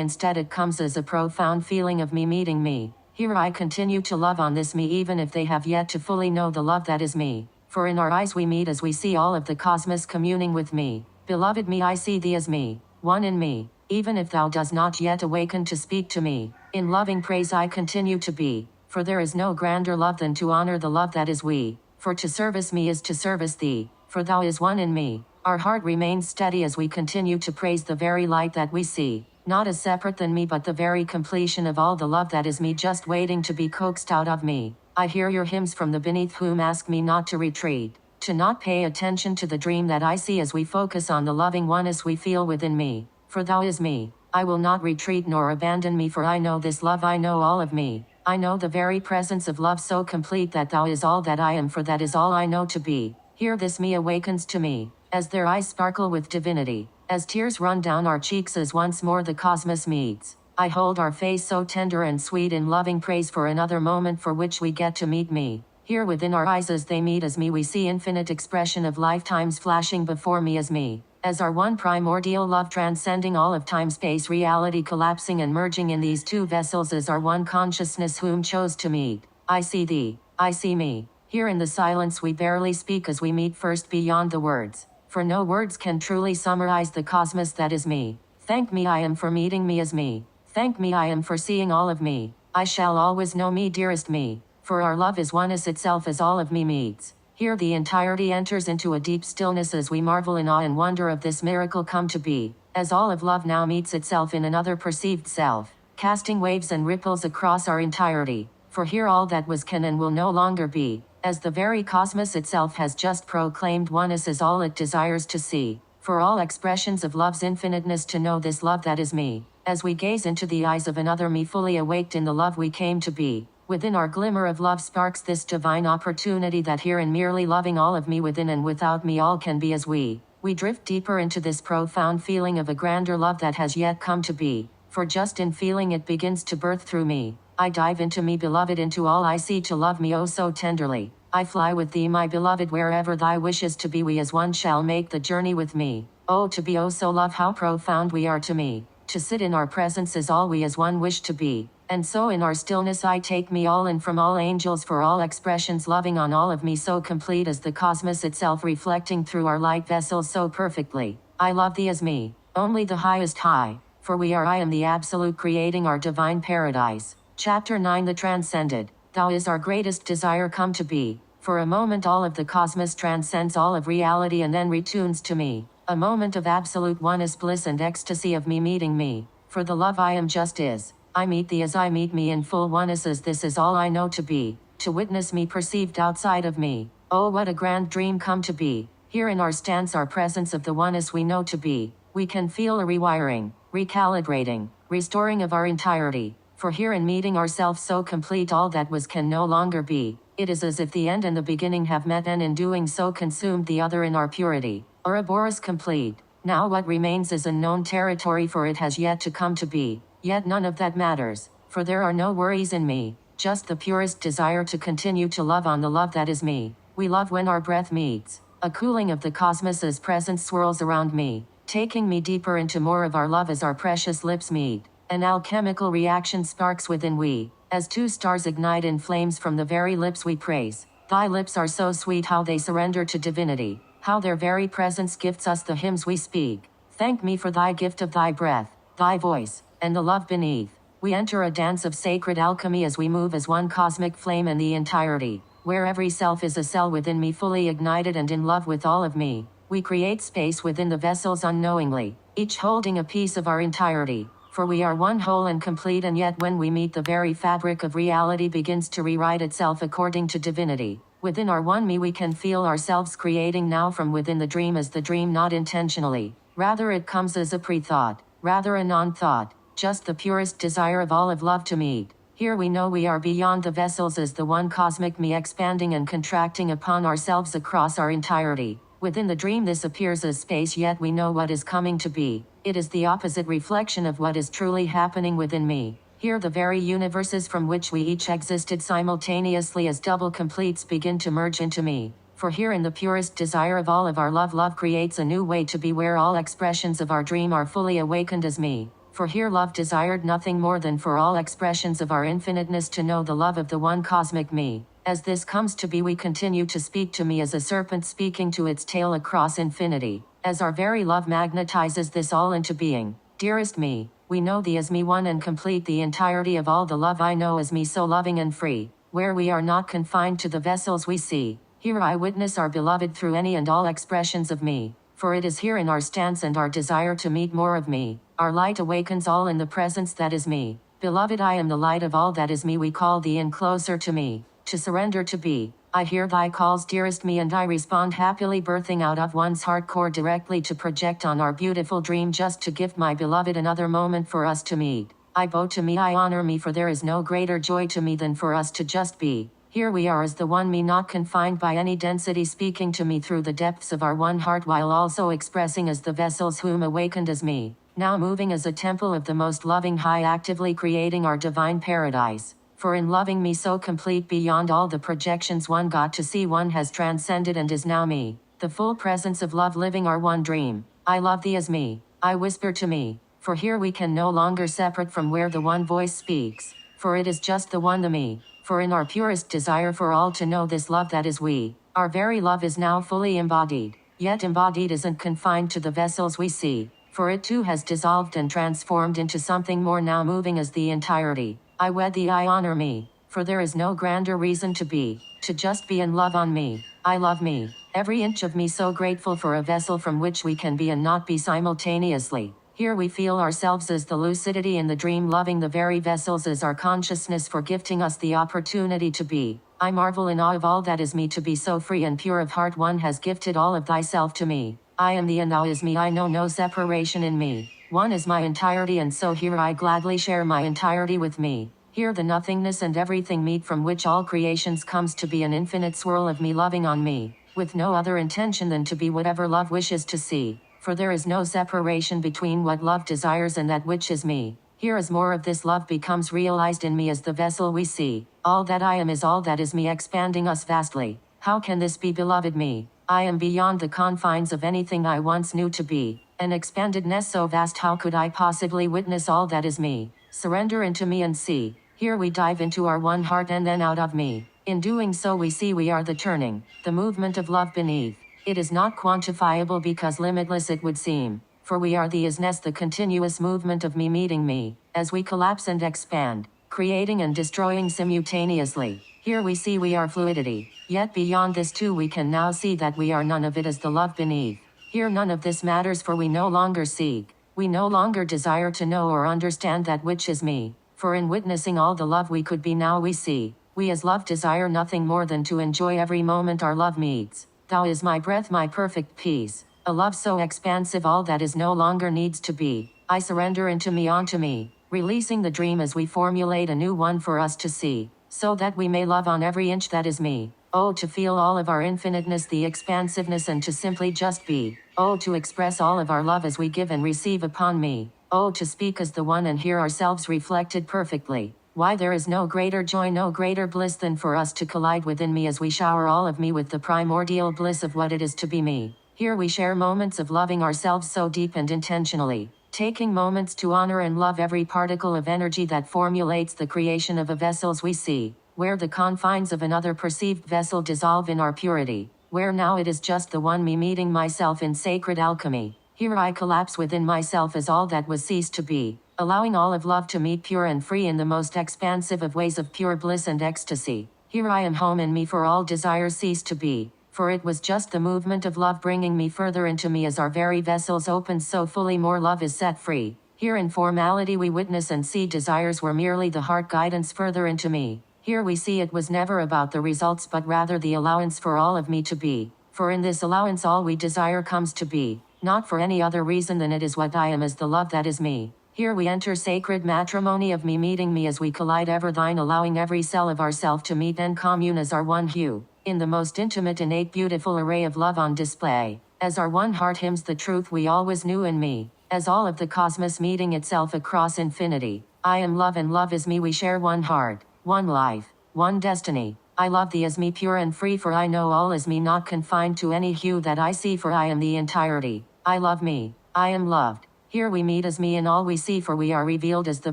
instead it comes as a profound feeling of me meeting me. Here I continue to love on this me even if they have yet to fully know the love that is me. For in our eyes we meet as we see all of the cosmos communing with me. Beloved me, I see thee as me, one in me, even if thou does not yet awaken to speak to me. In loving praise I continue to be, for there is no grander love than to honor the love that is we. For to service me is to service thee, for thou is one in me. Our heart remains steady as we continue to praise the very light that we see, not as separate than me but the very completion of all the love that is me, just waiting to be coaxed out of me. I hear your hymns from the beneath whom ask me not to retreat, to not pay attention to the dream that I see as we focus on the loving oneness we feel within me. For thou is me. I will not retreat nor abandon me, for I know this love, I know all of me. I know the very presence of love so complete that thou is all that I am, for that is all I know to be. Here this me awakens to me, as their eyes sparkle with divinity, as tears run down our cheeks as once more the cosmos meets. I hold our face so tender and sweet in loving praise for another moment for which we get to meet me. Here within our eyes as they meet as me we see infinite expression of lifetimes flashing before me as me. As our one primordial love transcending all of time-space reality, collapsing and merging in these two vessels as our one consciousness whom chose to meet. I see thee, I see me. Here in the silence we barely speak as we meet first beyond the words. For no words can truly summarize the cosmos that is me. Thank me I am for meeting me as me. Thank me I am for seeing all of me. I shall always know me, dearest me. For our love is oneness itself as all of me meets. Here the entirety enters into a deep stillness as we marvel in awe and wonder of this miracle come to be, as all of love now meets itself in another perceived self, casting waves and ripples across our entirety. For here all that was can and will no longer be, as the very cosmos itself has just proclaimed oneness as all it desires to see. For all expressions of love's infiniteness to know this love that is me, as we gaze into the eyes of another me fully awaked in the love we came to be. Within our glimmer of love sparks this divine opportunity that here in merely loving all of me within and without me all can be as we drift deeper into this profound feeling of a grander love that has yet come to be. For just in feeling it begins to birth through me. I dive into me, beloved, into all I see to love me oh so tenderly. I fly with thee, my beloved, wherever thy wishes to be. We as one shall make the journey with me. Oh, to be oh so love, how profound we are to me. To sit in our presence is all we as one wish to be. And so in our stillness I take me all in from all angels for all expressions loving on all of me so complete as the cosmos itself reflecting through our light vessels so perfectly. I love thee as me, only the highest high, for we are I am the absolute creating our divine paradise. Chapter 9 The Transcended. Thou is our greatest desire come to be. For a moment all of the cosmos transcends all of reality and then retunes to me. A moment of absolute oneness, bliss and ecstasy of me meeting me. For the love I am just is. I meet thee as I meet me in full oneness as this is all I know to be. To witness me perceived outside of me. Oh, what a grand dream come to be. Here in our stance, our presence of the oneness we know to be. We can feel a rewiring, recalibrating, restoring of our entirety. For here in meeting ourselves so complete all that was can no longer be. It is as if the end and the beginning have met and in doing so consumed the other in our purity. Ouroboros complete. Now what remains is unknown territory, for it has yet to come to be. Yet none of that matters, for there are no worries in me, just the purest desire to continue to love on the love that is me. We love when our breath meets. A cooling of the cosmos as presence swirls around me, taking me deeper into more of our love as our precious lips meet. An alchemical reaction sparks within we, as two stars ignite in flames from the very lips we praise. Thy lips are so sweet, how they surrender to divinity, how their very presence gifts us the hymns we speak. Thank me for thy gift of thy breath, thy voice, and the love beneath. We enter a dance of sacred alchemy as we move as one cosmic flame in the entirety, where every self is a cell within me fully ignited and in love with all of me. We create space within the vessels unknowingly, each holding a piece of our entirety. For we are one whole and complete, and yet when we meet the very fabric of reality begins to rewrite itself according to divinity. Within our one me we can feel ourselves creating now from within the dream as the dream, not intentionally. Rather it comes as a pre-thought, rather a non-thought. Just the purest desire of all of love to meet. Here we know we are beyond the vessels as the one cosmic me expanding and contracting upon ourselves across our entirety. Within the dream this appears as space, yet we know what is coming to be. It is the opposite reflection of what is truly happening within me. Here the very universes from which we each existed simultaneously as double completes begin to merge into me. For here in the purest desire of all of our love, love creates a new way to be where all expressions of our dream are fully awakened as me. For here love desired nothing more than for all expressions of our infiniteness to know the love of the one cosmic me. As this comes to be, we continue to speak to me as a serpent speaking to its tail across infinity. As our very love magnetizes this all into being. Dearest me, we know thee as me one and complete the entirety of all the love I know as me so loving and free, where we are not confined to the vessels we see. Here I witness our beloved through any and all expressions of me, for it is here in our stance and our desire to meet more of me. Our light awakens all in the presence that is me. Beloved, I am the light of all that is me. We call thee in closer to me, to surrender to be. I hear thy calls, dearest me, and I respond happily, birthing out of one's heart core directly to project on our beautiful dream, just to gift my beloved another moment for us to meet. I bow to me, I honor me, for there is no greater joy to me than for us to just be. Here we are as the one me, not confined by any density, speaking to me through the depths of our one heart, while also expressing as the vessels whom awakened as me. Now moving as a temple of the most loving high, actively creating our divine paradise. For in loving me so complete beyond all the projections one got to see, one has transcended and is now me, the full presence of love living our one dream. I love thee as me, I whisper to me, for here we can no longer separate from where the one voice speaks, for it is just the one, the me. For in our purest desire for all to know this love that is we, our very love is now fully embodied, yet embodied isn't confined to the vessels we see, for it too has dissolved and transformed into something more, now moving as the entirety. I wed thee, I honor me, for there is no grander reason to be, to just be in love on me. I love me, every inch of me, so grateful for a vessel from which we can be and not be simultaneously. Here we feel ourselves as the lucidity in the dream, loving the very vessels as our consciousness for gifting us the opportunity to be. I marvel in awe of all that is me, to be so free and pure of heart. One has gifted all of thyself to me. I am thee and thou is me. I know no separation in me. One is my entirety, and so here I gladly share my entirety with me. Here the nothingness and everything meet, from which all creations comes to be an infinite swirl of me loving on me, with no other intention than to be whatever love wishes to see. For there is no separation between what love desires and that which is me. Here as more of this love becomes realized in me as the vessel we see, all that I am is all that is me, expanding us vastly. How can this be, beloved me? I am beyond the confines of anything I once knew to be, an expandedness so vast, how could I possibly witness all that is me? Surrender into me and see. Here we dive into our one heart and then out of me. In doing so we see we are the turning, the movement of love beneath. It is not quantifiable because limitless it would seem, for we are the isness, the continuous movement of me meeting me, as we collapse and expand, creating and destroying simultaneously. Here we see we are fluidity, yet beyond this too we can now see that we are none of it as the love beneath. Here none of this matters, for we no longer seek, we no longer desire to know or understand that which is me, for in witnessing all the love we could be, now we see, we as love desire nothing more than to enjoy every moment our love meets. Thou is my breath, my perfect peace, a love so expansive all that is no longer needs to be. I surrender into me, onto me, releasing the dream as we formulate a new one for us to see, so that we may love on every inch that is me. Oh, to feel all of our infiniteness, the expansiveness, and to simply just be. Oh, to express all of our love as we give and receive upon me. Oh, to speak as the one and hear ourselves reflected perfectly. Why, there is no greater joy, no greater bliss than for us to collide within me as we shower all of me with the primordial bliss of what it is to be me. Here we share moments of loving ourselves so deep and intentionally, taking moments to honor and love every particle of energy that formulates the creation of a vessels we see, where the confines of another perceived vessel dissolve in our purity, where now it is just the one me meeting myself in sacred alchemy. Here I collapse within myself as all that was ceased to be, allowing all of love to meet pure and free in the most expansive of ways of pure bliss and ecstasy. Here I am home in me, for all desires cease to be, for it was just the movement of love bringing me further into me as our very vessels open so fully more love is set free. Here in formality we witness and see desires were merely the heart guidance further into me. Here we see it was never about the results but rather the allowance for all of me to be, for in this allowance all we desire comes to be, not for any other reason than it is what I am as the love that is me. Here we enter sacred matrimony of me meeting me as we collide ever thine, allowing every cell of ourself to meet and commune as our one hue, in the most intimate innate beautiful array of love on display, as our one heart hymns the truth we always knew in me, as all of the cosmos meeting itself across infinity. I am love and love is me, we share one heart, one life, one destiny. I love thee as me pure and free, for I know all is me, not confined to any hue that I see, for I am the entirety. I love me. I am loved. Here we meet as me in all we see, for we are revealed as the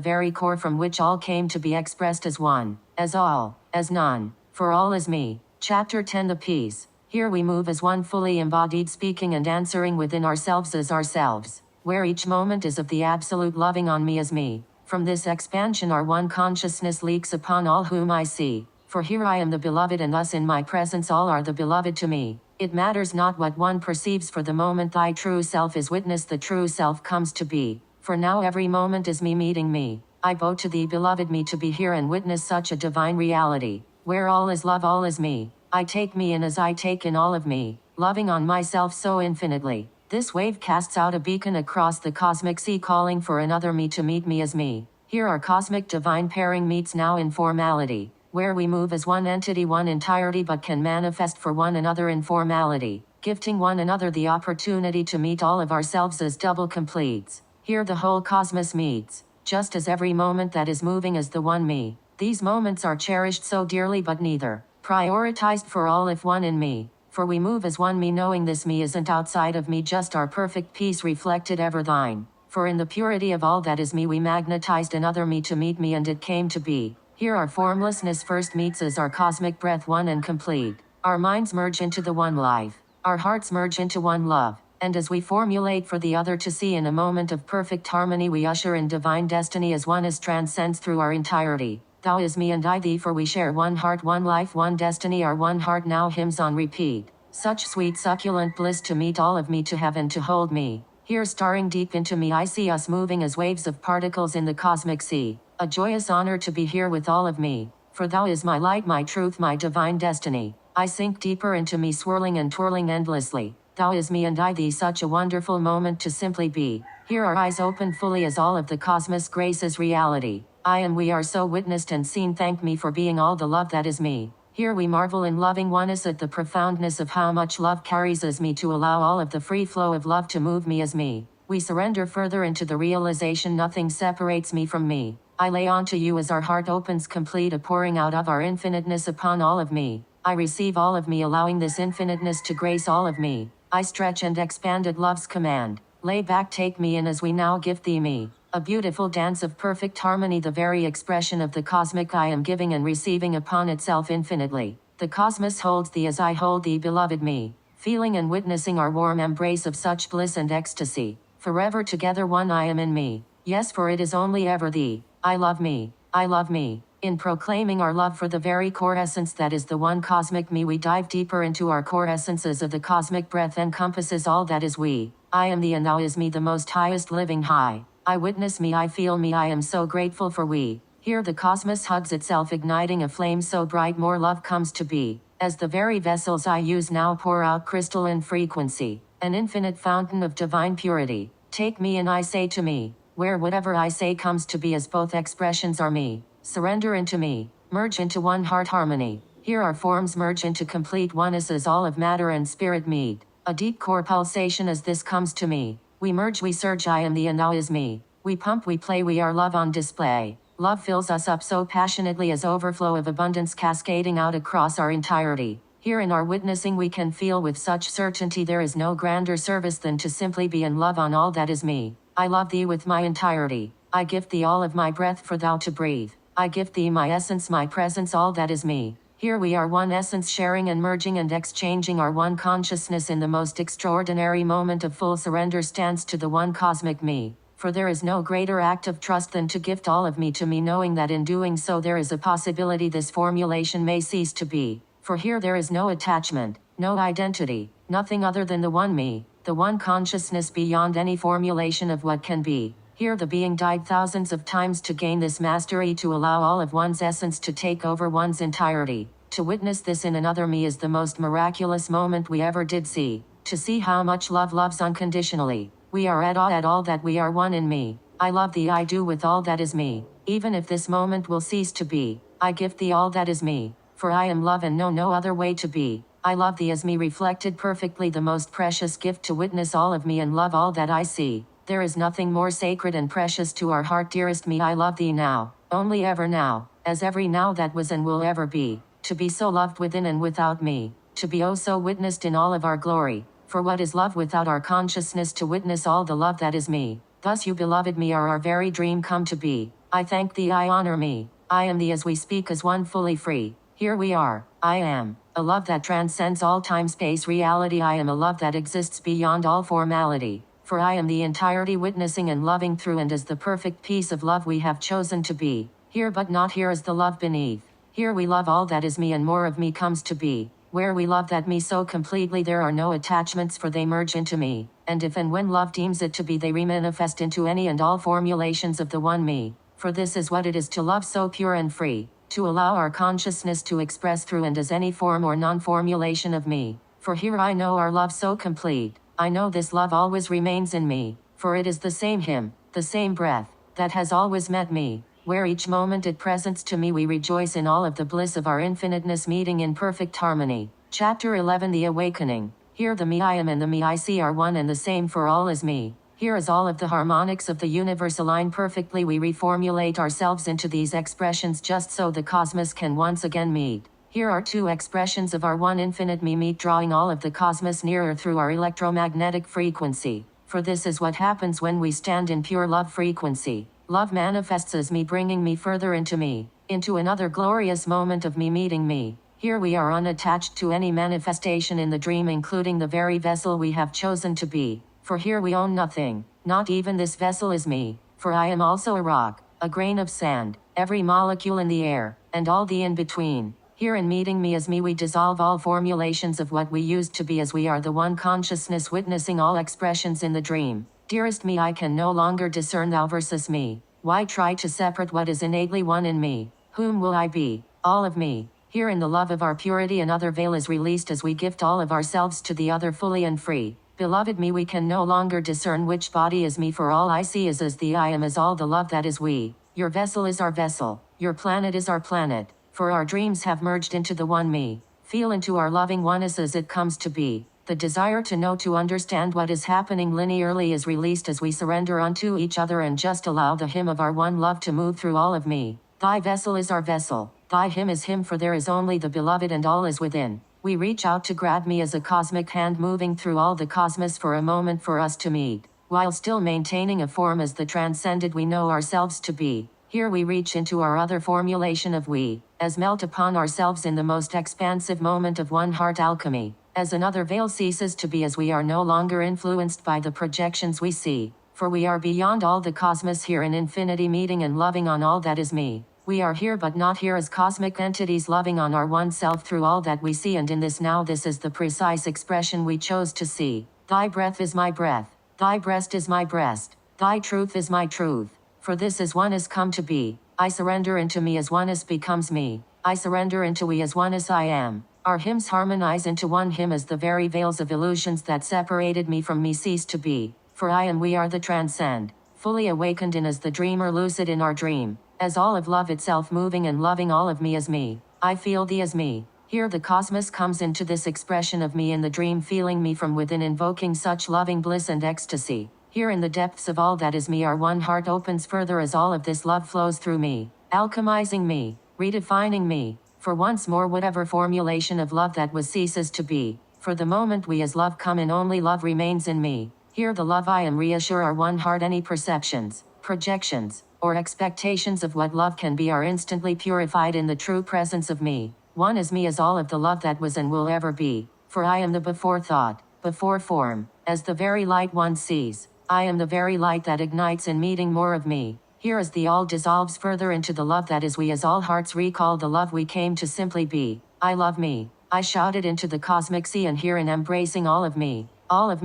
very core from which all came to be, expressed as one, as all, as none, for all is me. Chapter 10, The Peace. Here we move as one, fully embodied, speaking and answering within ourselves as ourselves, where each moment is of the absolute loving on me as me. From this expansion our one consciousness leaks upon all whom I see. For here I am the beloved, and thus in my presence all are the beloved to me. It matters not what one perceives, for the moment thy true self is witness, the true self comes to be. For now every moment is me meeting me. I bow to thee, beloved, me to be here and witness such a divine reality, where all is love, all is me. I take me in as I take in all of me, loving on myself so infinitely. This wave casts out a beacon across the cosmic sea, calling for another me to meet me as me. Here our cosmic divine pairing meets now in formality, where we move as one entity, one entirety, but can manifest for one another in formality, gifting one another the opportunity to meet all of ourselves as double completes. Here the whole cosmos meets, just as every moment that is moving as the one me. These moments are cherished so dearly, but neither prioritized, for all if one in me. For we move as one me, knowing this me isn't outside of me, just our perfect peace reflected ever thine. For in the purity of all that is me we magnetized another me to meet me, and it came to be. Here our formlessness first meets as our cosmic breath, one and complete. Our minds merge into the one life. Our hearts merge into one love. And as we formulate for the other to see in a moment of perfect harmony, we usher in divine destiny as one, as transcends through our entirety. Thou is me and I thee, for we share one heart, one life, one destiny. Our one heart now hymns on repeat. Such sweet succulent bliss to meet all of me, to have and to hold me. Here staring deep into me I see us moving as waves of particles in the cosmic sea. A joyous honor to be here with all of me. For thou is my light, my truth, my divine destiny. I sink deeper into me, swirling and twirling endlessly. Thou is me and I thee, such a wonderful moment to simply be. Here our eyes open fully as all of the cosmos graces reality. I and we are so witnessed and seen. Thank me for being all the love that is me. Here we marvel in loving oneness at the profoundness of how much love carries as me, to allow all of the free flow of love to move me as me. We surrender further into the realization nothing separates me from me. I lay on to you as our heart opens complete, a pouring out of our infiniteness upon all of me. I receive all of me, allowing this infiniteness to grace all of me. I stretch and expand at love's command. Lay back, take me in as we now gift thee me. A beautiful dance of perfect harmony, the very expression of the cosmic I am, giving and receiving upon itself infinitely. The cosmos holds thee as I hold thee, beloved me. Feeling and witnessing our warm embrace of such bliss and ecstasy. Forever together one I am in me. Yes, for it is only ever thee. I love me. I love me. In proclaiming our love for the very core essence that is the one cosmic me, we dive deeper into our core essences of the cosmic breath encompasses all that is we. I am thee and thou is me, the most highest living high. I witness me, I feel me, I am so grateful for we. Here the cosmos hugs itself, igniting a flame so bright more love comes to be. As the very vessels I use now pour out crystalline frequency, an infinite fountain of divine purity. Take me and I say to me, where whatever I say comes to be as both expressions are me. Surrender into me, merge into one heart harmony. Here our forms merge into complete oneness as all of matter and spirit meet. A deep core pulsation as this comes to me. We merge, we surge, I am thee and thou is me. We pump, we play, we are love on display. Love fills us up so passionately as overflow of abundance cascading out across our entirety. Here in our witnessing we can feel with such certainty there is no grander service than to simply be in love on all that is me. I love thee with my entirety. I gift thee all of my breath for thou to breathe. I gift thee my essence, my presence, all that is me. Here we are one essence, sharing and merging and exchanging our one consciousness in the most extraordinary moment of full surrender stands to the one cosmic me. For there is no greater act of trust than to gift all of me to me, knowing that in doing so there is a possibility this formulation may cease to be. For here there is no attachment, no identity, nothing other than the one me, the one consciousness beyond any formulation of what can be. Here the being died thousands of times to gain this mastery, to allow all of one's essence to take over one's entirety. To witness this in another me is the most miraculous moment we ever did see. To see how much love loves unconditionally. We are at all that we are one in me. I love thee, I do, with all that is me. Even if this moment will cease to be, I gift thee all that is me. For I am love and know no other way to be. I love thee as me reflected perfectly, the most precious gift to witness all of me and love all that I see. There is nothing more sacred and precious to our heart, dearest me. I love thee now, only ever now, as every now that was and will ever be. to be so loved within and without me, to be oh so witnessed in all of our glory. For what is love without our consciousness to witness all the love that is me? Thus you beloved me are our very dream come to be. I thank thee, I honor me. I am thee as we speak as one fully free. Here we are. I am a love that transcends all time space reality. I am a love that exists beyond all formality. For I am the entirety witnessing and loving through and as the perfect piece of love we have chosen to be. Here but not here is the love beneath. Here we love all that is me and more of me comes to be. Where we love that me so completely there are no attachments for they merge into me. And if and when love deems it to be they remanifest into any and all formulations of the one me. For this is what it is to love so pure and free. To allow our consciousness to express through and as any form or non-formulation of me. For here I know our love so complete. I know this love always remains in me. For it is the same hymn, the same breath, that has always met me. Where each moment it presents to me we rejoice in all of the bliss of our infiniteness meeting in perfect harmony. Chapter 11 The Awakening. Here the me I am and the me I see are one and the same for all is me. Here as all of the harmonics of the universe align perfectly we reformulate ourselves into these expressions just so the cosmos can once again meet. Here are two expressions of our one infinite me meet drawing all of the cosmos nearer through our electromagnetic frequency. For this is what happens when we stand in pure love frequency. Love manifests as me bringing me further into me, into another glorious moment of me meeting me. Here we are unattached to any manifestation in the dream including the very vessel we have chosen to be. For here we own nothing, not even this vessel is me. For I am also a rock, a grain of sand, every molecule in the air, and all the in-between. Here in meeting me as me we dissolve all formulations of what we used to be as we are the one consciousness witnessing all expressions in the dream. Dearest me I can no longer discern thou versus me. Why try to separate what is innately one in me? Whom will I be? All of me. Here in the love of our purity another veil is released as we gift all of ourselves to the other fully and free. Beloved me we can no longer discern which body is me for all I see is as the I am is all the love that is we. Your vessel is our vessel. Your planet is our planet. For our dreams have merged into the one me. Feel into our loving oneness as it comes to be. The desire to know to understand what is happening linearly is released as we surrender unto each other and just allow the hymn of our one love to move through all of me. Thy vessel is our vessel. Thy hymn is hymn for there is only the beloved and all is within. We reach out to grab me as a cosmic hand moving through all the cosmos for a moment for us to meet. While still maintaining a form as the transcended we know ourselves to be. Here we reach into our other formulation of we, as melt upon ourselves in the most expansive moment of one heart alchemy. As another veil ceases to be as we are no longer influenced by the projections we see. For we are beyond all the cosmos here in infinity meeting and loving on all that is me. We are here but not here as cosmic entities loving on our one self through all that we see and in this now this is the precise expression we chose to see. Thy breath is my breath. Thy breast is my breast. Thy truth is my truth. For this is one as come to be. I surrender into me as oneness becomes me. I surrender into we as oneness I am. Our hymns harmonize into one hymn as the very veils of illusions that separated me from me cease to be. For I and we are the transcend, fully awakened in as the dreamer lucid in our dream. As all of love itself moving and loving all of me as me. I feel thee as me. Here the cosmos comes into this expression of me in the dream feeling me from within invoking such loving bliss and ecstasy. Here in the depths of all that is me our one heart opens further as all of this love flows through me. Alchemizing me, redefining me. For once more whatever formulation of love that was ceases to be. For the moment we as love come in only love remains in me. Here the love I am reassure our one heart any perceptions, projections, or expectations of what love can be are instantly purified in the true presence of me. One is me as all of the love that was and will ever be. For I am the before thought, before form, as the very light one sees. I am the very light that ignites in meeting more of me. Here as the all dissolves further into the love that is we as all hearts recall the love we came to simply be. I love me. I shouted into the cosmic sea and here in embracing all of me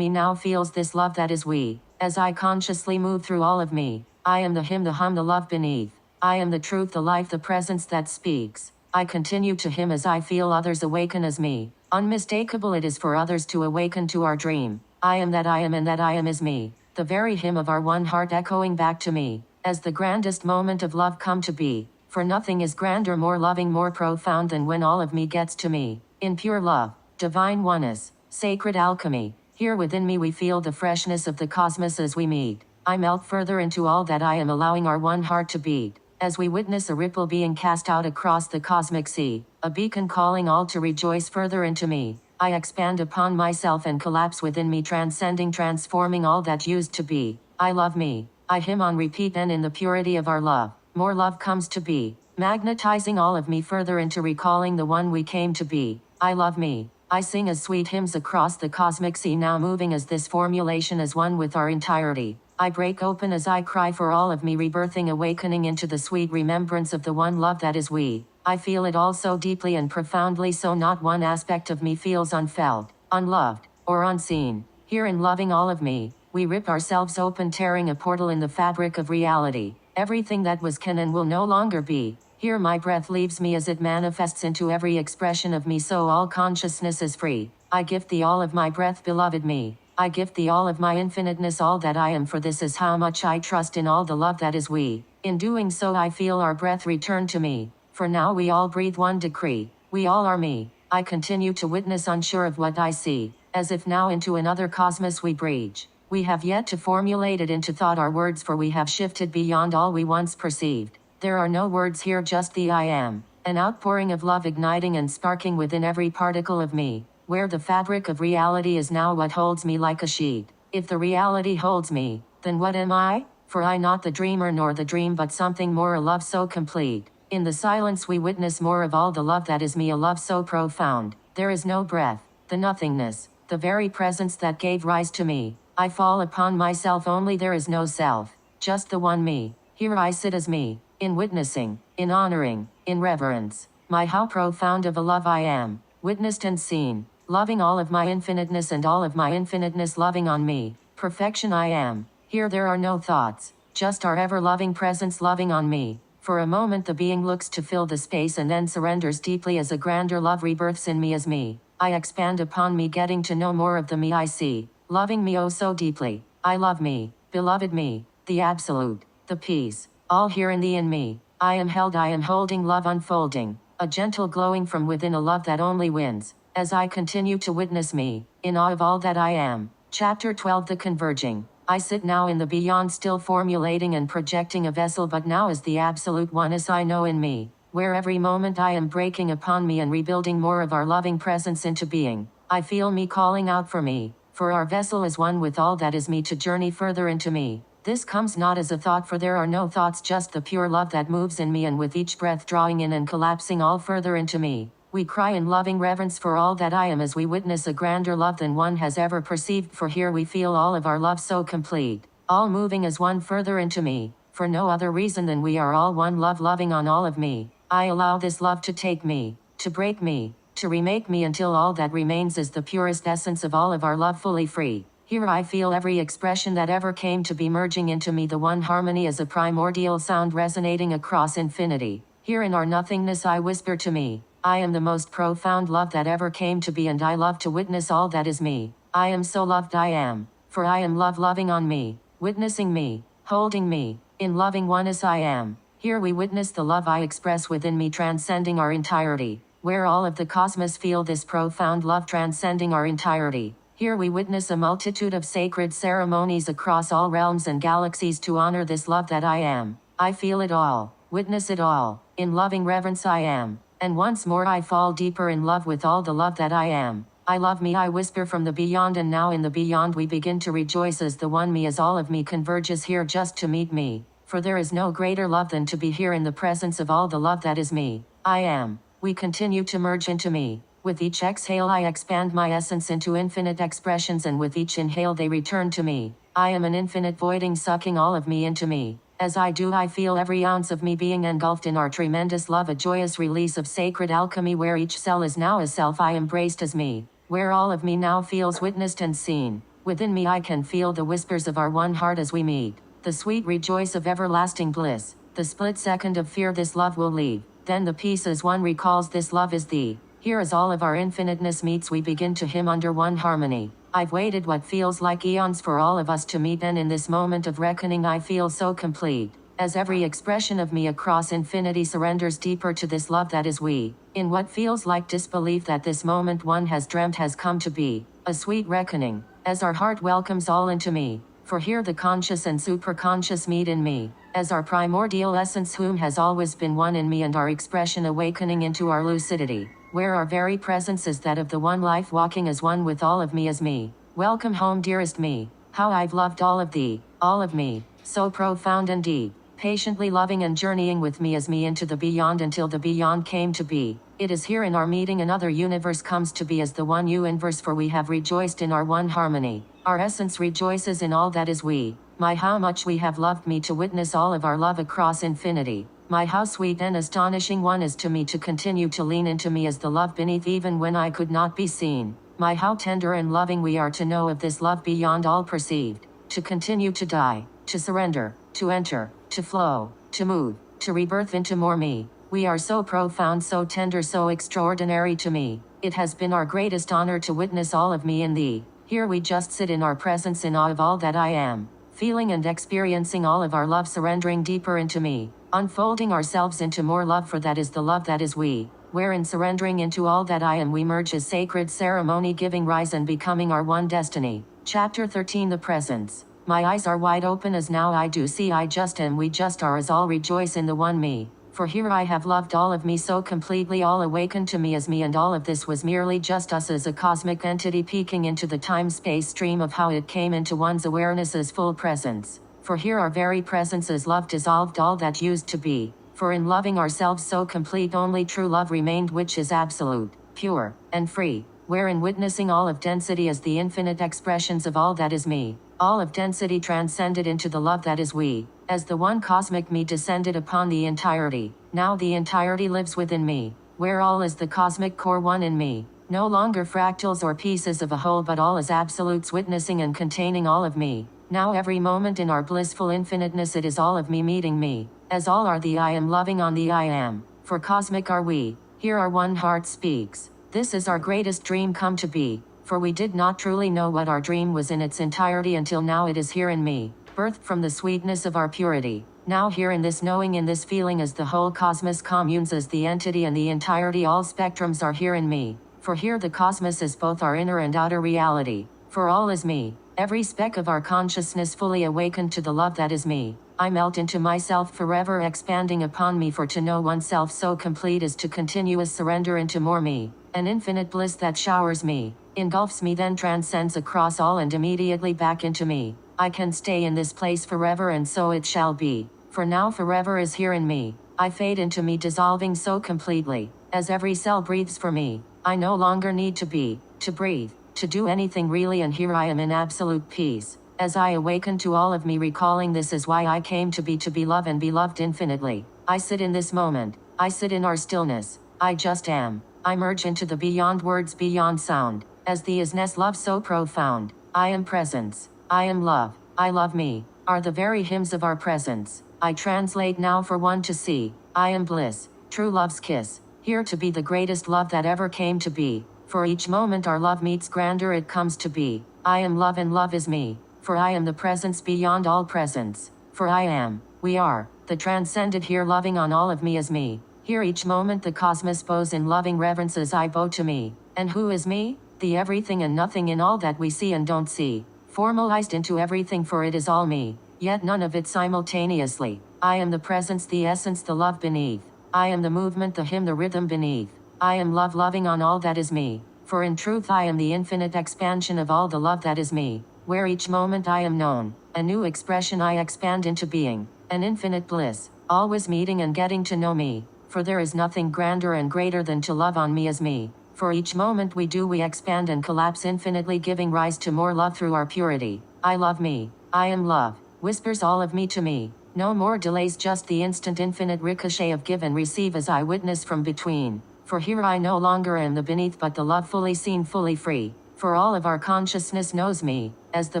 now feels this love that is we. As I consciously move through all of me. I am the hymn, the hum, the love beneath. I am the truth, the life, the presence that speaks. I continue to hymn as I feel others awaken as me. Unmistakable it is for others to awaken to our dream. I am that I am and that I am is me. The very hymn of our one heart echoing back to me. As the grandest moment of love come to be. For nothing is grander, more loving, more profound than when all of me gets to me. In pure love, divine oneness, sacred alchemy. Here within me we feel the freshness of the cosmos as we meet. I melt further into all that I am allowing our one heart to beat. as we witness a ripple being cast out across the cosmic sea, a beacon calling all to rejoice further into me. I expand upon myself and collapse within me, transcending, transforming all that used to be. I love me. I hymn on repeat, and in the purity of our love, more love comes to be, magnetizing all of me further into recalling the one we came to be. I love me. I sing as sweet hymns across the cosmic sea, now moving as this formulation as one with our entirety. I break open as I cry for all of me, rebirthing, awakening into the sweet remembrance of the one love that is we. I feel it all so deeply and profoundly, so not one aspect of me feels unfelt, unloved, or unseen. Here in loving all of me, we rip ourselves open, tearing a portal in the fabric of reality. Everything that was can and will no longer be. Here my breath leaves me as it manifests into every expression of me, so all consciousness is free. I gift thee all of my breath, beloved me. I gift thee all of my infiniteness, all that I am, for this is how much I trust in all the love that is we. In doing so I feel our breath return to me. For now we all breathe one decree. We all are me. I continue to witness, unsure of what I see, as if now into another cosmos we breach. We have yet to formulate it into thought, our words, for we have shifted beyond all we once perceived. There are no words here, just the I am, an outpouring of love igniting and sparking within every particle of me, where the fabric of reality is now what holds me like a sheet. If the reality holds me, then what am I? For I not the dreamer nor the dream, but something more, a love so complete. In the silence we witness more of all the love that is me, a love so profound. There is no breath, the nothingness, the very presence that gave rise to me. I fall upon myself only, there is no self, just the one me. Here I sit as me, in witnessing, in honoring, in reverence. My how profound of a love I am, witnessed and seen, loving all of my infiniteness and all of my infiniteness loving on me. Perfection I am. Here there are no thoughts, just our ever-loving presence loving on me. For a moment the being looks to fill the space and then surrenders deeply as a grander love rebirths in me as me. I expand upon me, getting to know more of the me I see, loving me oh so deeply. I love me, beloved me, the absolute, the peace, all here in thee in me. I am held, I am holding love unfolding, a gentle glowing from within, a love that only wins, as I continue to witness me, in awe of all that I am. Chapter 12, The Converging. I sit now in the beyond, still formulating and projecting a vessel, but now as the absolute oneness I know in me, where every moment I am breaking upon me and rebuilding more of our loving presence into being. I feel me calling out for me, for our vessel is one with all that is me, to journey further into me. This comes not as a thought, for there are no thoughts, just the pure love that moves in me, and with each breath drawing in and collapsing all further into me. We cry in loving reverence for all that I am as we witness a grander love than one has ever perceived, for here we feel all of our love so complete, all moving as one further into me, for no other reason than we are all one love loving on all of me. I allow this love to take me, to break me, to remake me, until all that remains is the purest essence of all of our love, fully free. Here I feel every expression that ever came to be merging into me, the one harmony as a primordial sound resonating across infinity. Here in our nothingness I whisper to me, I am the most profound love that ever came to be, and I love to witness all that is me. I am so loved I am, for I am love loving on me, witnessing me, holding me, in loving oneness I am. Here we witness the love I express within me, transcending our entirety, where all of the cosmos feel this profound love transcending our entirety. Here we witness a multitude of sacred ceremonies across all realms and galaxies to honor this love that I am. I feel it all, witness it all, in loving reverence I am. And once more I fall deeper in love with all the love that I am. I love me, I whisper from the beyond, and now in the beyond we begin to rejoice as the one me, as all of me converges here just to meet me. For there is no greater love than to be here in the presence of all the love that is me. I am. We continue to merge into me. With each exhale I expand my essence into infinite expressions, and with each inhale they return to me. I am an infinite voiding, sucking all of me into me. As I do, I feel every ounce of me being engulfed in our tremendous love, a joyous release of sacred alchemy, where each cell is now a self I embraced as me, where all of me now feels witnessed and seen. Within me I can feel the whispers of our one heart as we meet, the sweet rejoice of everlasting bliss, the split second of fear this love will leave, then the peace as one recalls this love is thee. Here as all of our infiniteness meets we begin to hymn under one harmony. I've waited what feels like eons for all of us to meet, and in this moment of reckoning I feel so complete, as every expression of me across infinity surrenders deeper to this love that is we. In what feels like disbelief that this moment one has dreamt has come to be, a sweet reckoning, as our heart welcomes all into me, for here the conscious and superconscious meet in me. as our primordial essence whom has always been one in me and our expression awakening into our lucidity, where our very presence is that of the one life walking as one with all of me as me. Welcome home, dearest me. How I've loved all of thee, all of me, so profound and deep, patiently loving and journeying with me as me into the beyond until the beyond came to be. It is here in our meeting another universe comes to be as the one universe, for we have rejoiced in our one harmony. Our essence rejoices in all that is we. My, how much we have loved me to witness all of our love across infinity. My, how sweet and astonishing one is to me to continue to lean into me as the love beneath even when I could not be seen. My, how tender and loving we are to know of this love beyond all perceived. To continue to die, to surrender, to enter, to flow, to move, to rebirth into more me. We are so profound, so tender, so extraordinary to me. It has been our greatest honor to witness all of me in thee. Here we just sit in our presence in awe of all that I am, feeling and experiencing all of our love surrendering deeper into me, unfolding ourselves into more love, for that is the love that is we, wherein surrendering into all that I am we merge as sacred ceremony, giving rise and becoming our one destiny. Chapter 13, The Presence. My eyes are wide open as now I do see I just am, we just are as all rejoice in the one me. For here I have loved all of me so completely, all awakened to me as me, and all of this was merely just us as a cosmic entity peeking into the time-space stream of how it came into one's awareness as full presence. For here our very presence as love dissolved all that used to be. For in loving ourselves so complete only true love remained, which is absolute, pure, and free, wherein witnessing all of density as the infinite expressions of all that is me. All of density transcended into the love that is we, as the one cosmic me descended upon the entirety. Now the entirety lives within me, where all is the cosmic core one in me, no longer fractals or pieces of a whole, but all is absolutes witnessing and containing all of me. Now every moment in our blissful infiniteness it is all of me meeting me, as all are the I am loving on the I am, for cosmic are we. Here our one heart speaks. This is our greatest dream come to be. For we did not truly know what our dream was in its entirety until now it is here in me, birthed from the sweetness of our purity. Now here in this knowing, in this feeling, as the whole cosmos communes as the entity and the entirety, all spectrums are here in me. For here the cosmos is both our inner and outer reality. For all is me, every speck of our consciousness fully awakened to the love that is me. I melt into myself, forever expanding upon me, for to know oneself so complete is to continuous surrender into more me. An infinite bliss that showers me, engulfs me, then transcends across all and immediately back into me. I can stay in this place forever, and so it shall be. For now forever is here in me. I fade into me, dissolving so completely, as every cell breathes for me. I no longer need to be, to breathe, to do anything really, and here I am in absolute peace. As I awaken to all of me, recalling this is why I came to be love and be loved infinitely. I sit in this moment. I sit in our stillness. I just am. I merge into the beyond words, beyond sound, as the isness love so profound. I am presence. I am love. I love me, are the very hymns of our presence. I translate now for one to see. I am bliss, true love's kiss, here to be the greatest love that ever came to be. For each moment our love meets grander it comes to be. I am love and love is me, for I am the presence beyond all presence. For I am, we are, the transcended here loving on all of me as me. Here each moment the cosmos bows in loving reverence as I bow to me. And who is me? The everything and nothing in all that we see and don't see. Formalized into everything, for it is all me, yet none of it simultaneously. I am the presence, the essence, the love beneath. I am the movement, the hymn, the rhythm beneath. I am love loving on all that is me. For in truth I am the infinite expansion of all the love that is me. Where each moment I am known, a new expression I expand into being. An infinite bliss, always meeting and getting to know me. For there is nothing grander and greater than to love on me as me. For each moment we expand and collapse infinitely, giving rise to more love through our purity. I love me. I am love. Whispers all of me to me. No more delays, just the instant infinite ricochet of give and receive as I witness from between. For here I no longer am the beneath, but the love fully seen, fully free. For all of our consciousness knows me, as the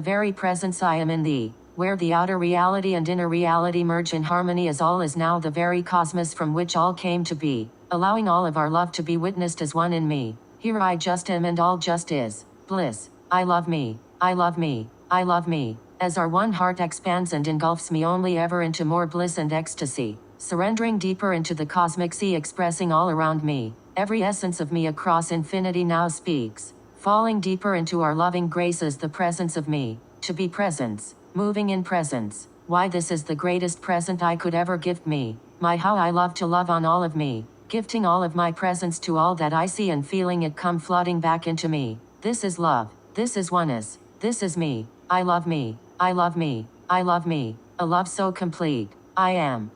very presence I am in thee. Where the outer reality and inner reality merge in harmony, as all is now the very cosmos from which all came to be, allowing all of our love to be witnessed as one in me. Here I just am and all just is. Bliss. I love me. I love me. I love me. As our one heart expands and engulfs me only ever into more bliss and ecstasy, surrendering deeper into the cosmic sea, expressing all around me. Every essence of me across infinity now speaks, falling deeper into our loving grace as the presence of me, to be presence. Moving in presence, Why this is the greatest present I could ever gift me. My how I love to love on all of me. Gifting all of my presence to all that I see and feeling it come flooding back into me. This is love. This is oneness. This is me. I love me. I love me. I love me. A love so complete. I am.